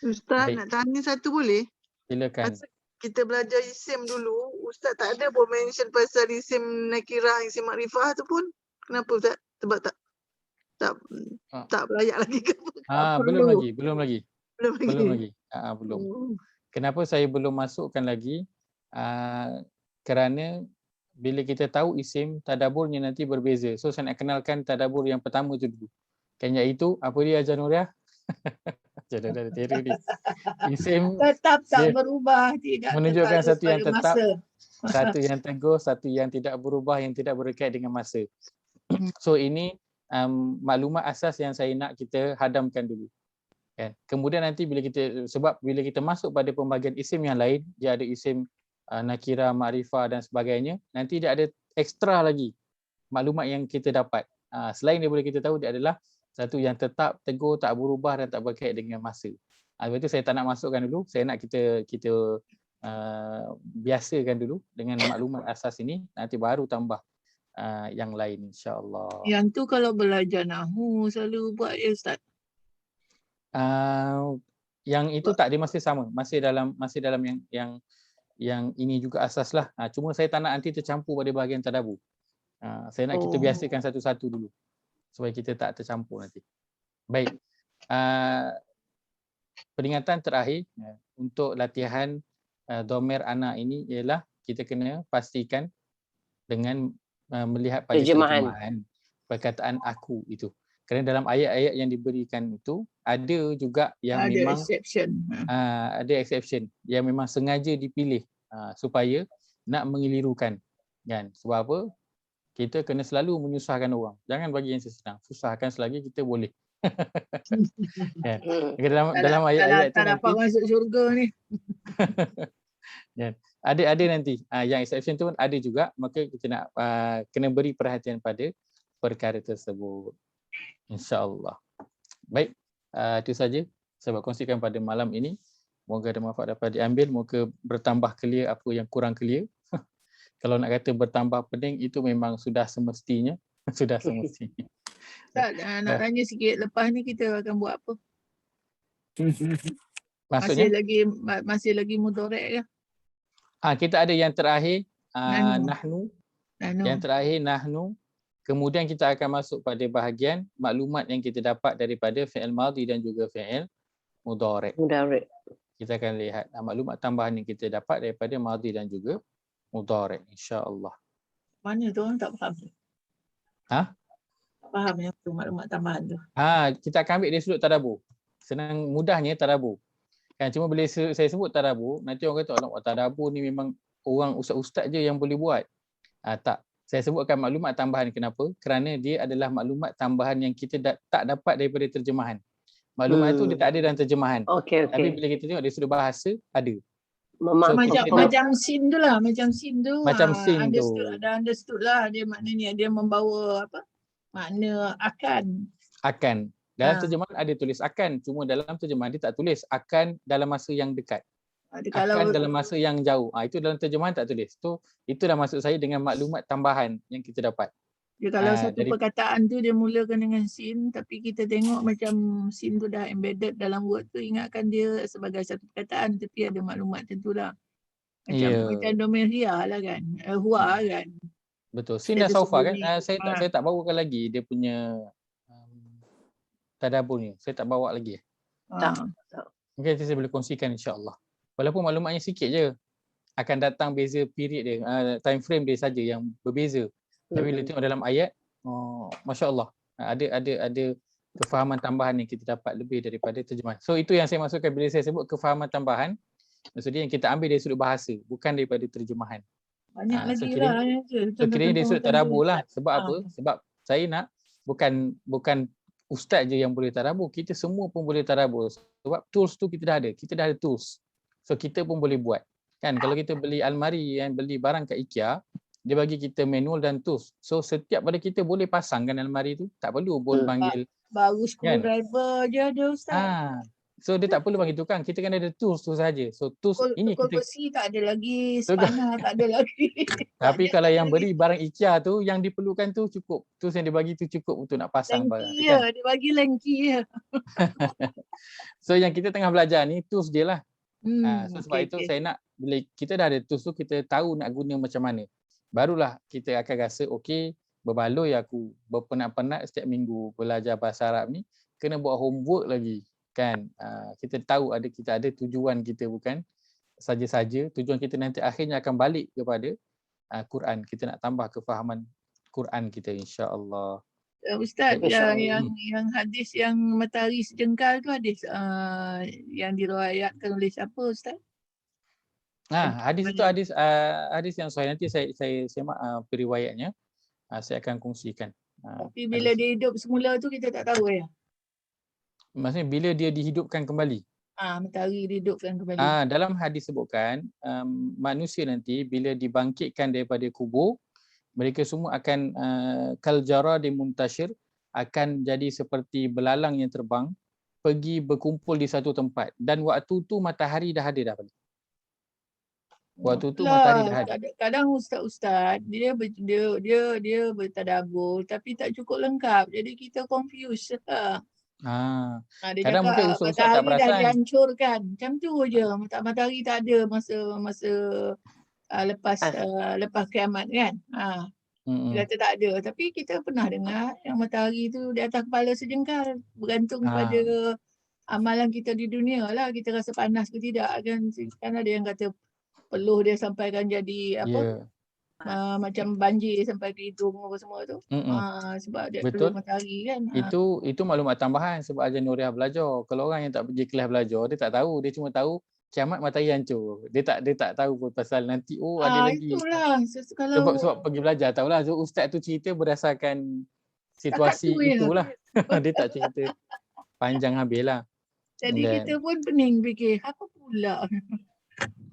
Ustaz, nak tanya satu boleh?
Silakan.
Kita belajar isim dulu. Ustaz tak ada pun mention pasal isim nakirah, isim makrifah tu pun. Kenapa Ustaz? Sebab tak belayak lagi ke apa?
Belum lagi. Kenapa saya belum masukkan lagi? Kerana bila kita tahu isim, tadaburnya nanti berbeza. So saya nak kenalkan tadabur yang pertama tu dulu. Kan iaitu apa dia Ajar Nuriah? Jadi dah terer ni. Isim
tetap tak berubah, tidak
menunjukkan satu yang tetap,
masa.
satu yang teguh, satu yang tidak berubah, yang tidak berkait dengan masa. So ini maklumat asas yang saya nak kita hadamkan dulu. Kan? Kemudian nanti bila kita masuk pada pembahagian isim yang lain, dia ada isim nakira, makrifah dan sebagainya, nanti dia ada ekstra lagi maklumat yang kita dapat. Selain daripada kita tahu dia adalah satu yang tetap, teguh, tak berubah dan tak berkait dengan masa. Sebab itu saya tak nak masukkan dulu, saya nak kita biasakan dulu dengan maklumat asas ini, nanti baru tambah yang lain insya-Allah.
Yang tu kalau belajar nahwu selalu buat ya Ustaz.
Yang itu tak dia masih sama, masih dalam yang ini juga asas lah. Cuma saya tak nak nanti tercampur pada bahagian tadabbur. Saya nak kita biasakan satu-satu dulu supaya kita tak tercampur nanti. Baik. Peringatan terakhir untuk latihan dhamir ana ini ialah kita kena pastikan dengan melihat pada terjemahan perkataan aku itu. Kerana dalam ayat-ayat yang diberikan itu ada juga yang
ada
memang
exception.
Ada exception yang memang sengaja dipilih supaya nak mengelirukan, kan? Sebab apa? Kita kena selalu menyusahkan orang. Jangan bagi yang senang. Susahkan selagi kita boleh. Kan? Dalam ayat-ayat
tak dapat masuk syurga ni.
Dan ada nanti yang exception tu pun ada juga, maka kita nak kena beri perhatian pada perkara tersebut, insya-Allah. Baik, itu saja saya kongsikan pada malam ini. Moga ada manfaat dapat diambil, moga bertambah clear apa yang kurang clear. Kalau nak kata bertambah pening, itu memang sudah semestinya. Sudah semestinya.
Tak, nak tanya sikit, lepas ni kita akan buat apa?
Maksudnya?
Masih lagi mudhari' ke?
Kita ada yang terakhir nahnu. Yang terakhir nahnu. Kemudian kita akan masuk pada bahagian maklumat yang kita dapat daripada fi'il madhi dan juga fi'il mudhari'. Kita akan lihat maklumat tambahan yang kita dapat daripada madhi dan juga mudhari', insya-Allah.
Mana tu orang tak faham. Tak faham yang tu maklumat tambahan tu.
Kita akan ambil dari sudut tadabbur. Senang mudahnya tadabbur. Kan, cuma bila saya sebut tadabbur, nanti orang kata alamak tadabbur ni memang orang ustaz-ustaz je yang boleh buat. Tak. Saya sebutkan maklumat tambahan. Kenapa? Kerana dia adalah maklumat tambahan yang kita tak dapat daripada terjemahan. Maklumat itu dia tak ada dalam terjemahan. Tapi bila kita tengok dari sudut bahasa, ada.
Macam sin tu lah. Macam sin tu.
Macam sin tu.
Ada understood lah. Dia maknanya dia membawa apa? Makna akan.
Akan. Dalam terjemahan ada tulis akan. Cuma dalam terjemahan dia tak tulis akan dalam masa yang dekat. Akan dalam masa yang jauh. Itu dalam terjemahan tak tulis. Itulah maksud saya dengan maklumat tambahan yang kita dapat.
Dia kalau satu perkataan tu dia mulakan dengan sin, tapi kita tengok macam sin tu dah embedded dalam word tu, ingatkan dia sebagai satu perkataan, tapi ada maklumat tentulah. Macam domeria lah kan. Huwa kan.
Betul. Sin dan saufa kan. Saya tak bawakan lagi dia punya tadabbur ni. Saya tak bawa lagi.
Tak.
Mungkin saya boleh kongsikan, insya-Allah. Walaupun maklumatnya sikit je, akan datang beza period dia, time frame dia saja yang berbeza. Tapi bila tengok dalam ayat, masya-Allah, ada kefahaman tambahan yang kita dapat lebih daripada terjemahan. So itu yang saya maksudkan bila saya sebut kefahaman tambahan, maksudnya yang kita ambil dari sudut bahasa, bukan daripada terjemahan.
Banyak lagi lah.
So kira dari sudut tadabbur lah. Sebab apa? Sebab saya nak bukan ustaz je yang boleh tadabbur, kita semua pun boleh tadabbur. Sebab tools tu kita dah ada. Kita dah ada tools. So kita pun boleh buat. Kan kalau kita beli almari yang beli barang kat IKEA, dia bagi kita manual dan tools. So setiap pada kita boleh pasangkan almari tu, tak perlu pun panggil
baru screwdriver je ada ustaz.
So dia tak perlu panggil tukang, kita kan ada tools tu saja. So tools ini kita
besi tak ada lagi, spanner tak ada lagi.
Tapi kalau yang beli barang IKEA tu yang diperlukan tu cukup. Tools yang dia bagi tu cukup untuk nak pasang barang.
Kan? Dia bagi lengki je.
So yang kita tengah belajar ni tools dia lah. So sebab itu saya nak bila kita dah ada tools tu, kita tahu nak guna macam mana. Barulah kita akan rasa okey, berbaloi aku berpenat-penat setiap minggu belajar bahasa Arab ni, kena buat homework lagi kan. Kita tahu kita ada tujuan kita, bukan saja-saja tujuan kita nanti akhirnya akan balik kepada Quran. Kita nak tambah kefahaman Quran kita, insya-Allah.
Ustaz, yang hadis yang matahari sejengkal tu hadis yang diriwayatkan oleh siapa ustaz?
Hadis itu hadis yang sahih. Nanti saya periwayatnya saya akan kongsikan.
Tapi bila dia hidup semula tu kita tak tahu ya.
Maksudnya bila dia dihidupkan kembali.
Matahari dihidupkan kembali.
Dalam hadis sebutkan manusia nanti bila dibangkitkan daripada kubur, mereka semua akan kal jaradi muntashir, akan jadi seperti belalang yang terbang pergi berkumpul di satu tempat, dan waktu tu matahari dah ada dah balik. Waktu tu matahari dah ada.
Kadang ustaz-ustaz dia bertadabbur tapi tak cukup lengkap. Jadi kita confuse lah. Dia
Kadang mungkin ustaz tak perasan.
Dah dihancurkan. Macam tu je. Matahari tak ada masa lepas kiamat kan. Dia kata tak ada. Tapi kita pernah dengar yang matahari tu di atas kepala sejengkal. Bergantung pada amalan kita di dunia lah. Kita rasa panas ke tidak kan. Kan ada yang kata peluh dia sampaikan jadi apa? macam banjir sampai ke hidung apa semua tu. Sebab dia
Betul.
teruh matahari kan.
Itu maklumat tambahan sebab Ajar Nuriah belajar. Kalau orang yang tak pergi kelas belajar, dia tak tahu. Dia cuma tahu kiamat matahari hancur. Dia tak tahu pun pasal nanti ada lagi.
Itulah. Kalau
Sebab pergi belajar tahulah. So, ustaz tu cerita berdasarkan situasi itulah. Dia tak cerita panjang habis lah.
Jadi kita pun pening fikir apa pula.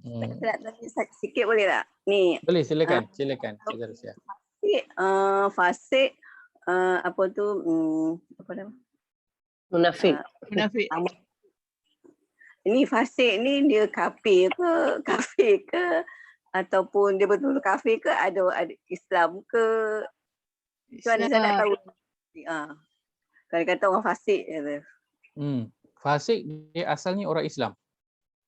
Saya nak tanya sikit boleh tak? Ni.
Boleh, silakan. Silakan.
Fasik apa tu apa nama? Munafik. Ini fasik ni dia kafir ke ataupun dia betul kafir ke, ada Islam ke? Itu saya nak tahu. Kalau kata orang fasik kata.
Fasik dia asalnya orang Islam.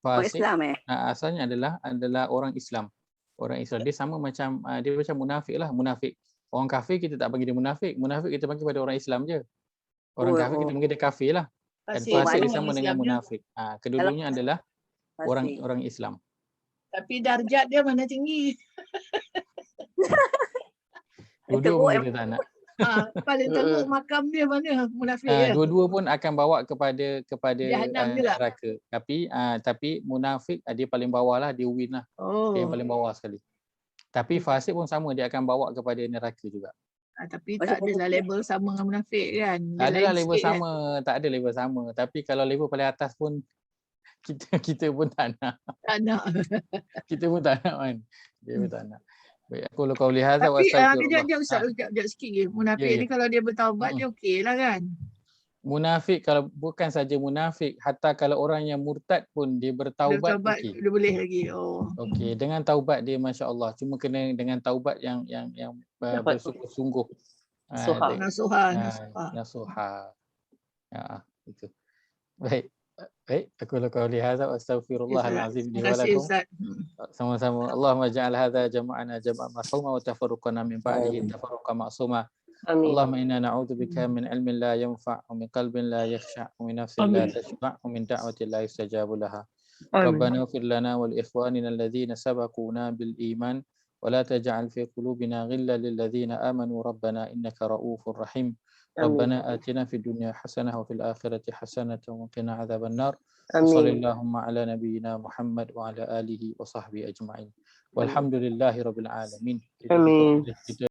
Fasik,
Islam
asalnya adalah orang Islam. Orang Islam dia sama macam dia macam munafik lah. Munafik. Orang kafir kita tak panggil dia munafik. Munafik kita panggil pada orang Islam je. Orang kafir kita panggil dia kafir lah. Dan fasik dia sama dengan munafik. Kedua-duanya adalah orang Islam.
Tapi darjat dia mana tinggi.
Dua-dua kita tak nak.
Paling teruk makam dia mana munafik ya.
Dua-dua pun akan bawa kepada
Jahannam
neraka. Tapi munafik dia paling bawah lah, dia win lah. Dia yang paling bawah sekali. Tapi fasik pun sama, dia akan bawa kepada neraka juga.
Tapi tak adalah label sama dengan munafik kan.
Tak adalah label sama, tak ada label sama. Tapi kalau label paling atas pun kita pun tak nak.
Tak nak.
Kita pun tak nak kan. Dia pun tak nak. Baik, aku kau lihat
tapi kejap Ustaz, kejap sikit. Munafik ni kalau dia bertaubat dia okey lah kan.
Munafik kalau bukan saja munafik, hatta kalau orang yang murtad pun dia bertaubat okey.
Dia boleh lagi.
Okey, dengan taubat dia masya-Allah. Cuma kena dengan taubat yang bersungguh-sungguh. Nasuha. Ya, itu. Baik. Aku qauli hadza wa astaghfirullahalazim li wa lakum. Sama-sama. Allahumma ja'al hadza jama'ana jama'an marhuma wa tafarruqana min ba'dihi tafarruqan ma'suma. Allahumma inna na'udzubika min ilmin la yanfa' wa min qalbin la yakhsha' wa min nafsin la tashba' wa min da'watin la yustajabu laha. Rabbana ighfir lana wa li ikhwanina alladhina sabaquna bil iman wa la taj'al fi qulubina ghillan lil ladzina amanu rabbana innaka ra'ufur rahim. ربنا آتنا في الدنيا حسنة وفي الآخرة حسنة وقنا عذاب النار وصلى اللهم على نبينا محمد وعلى آله وصحبه أجمعين والحمد لله رب العالمين.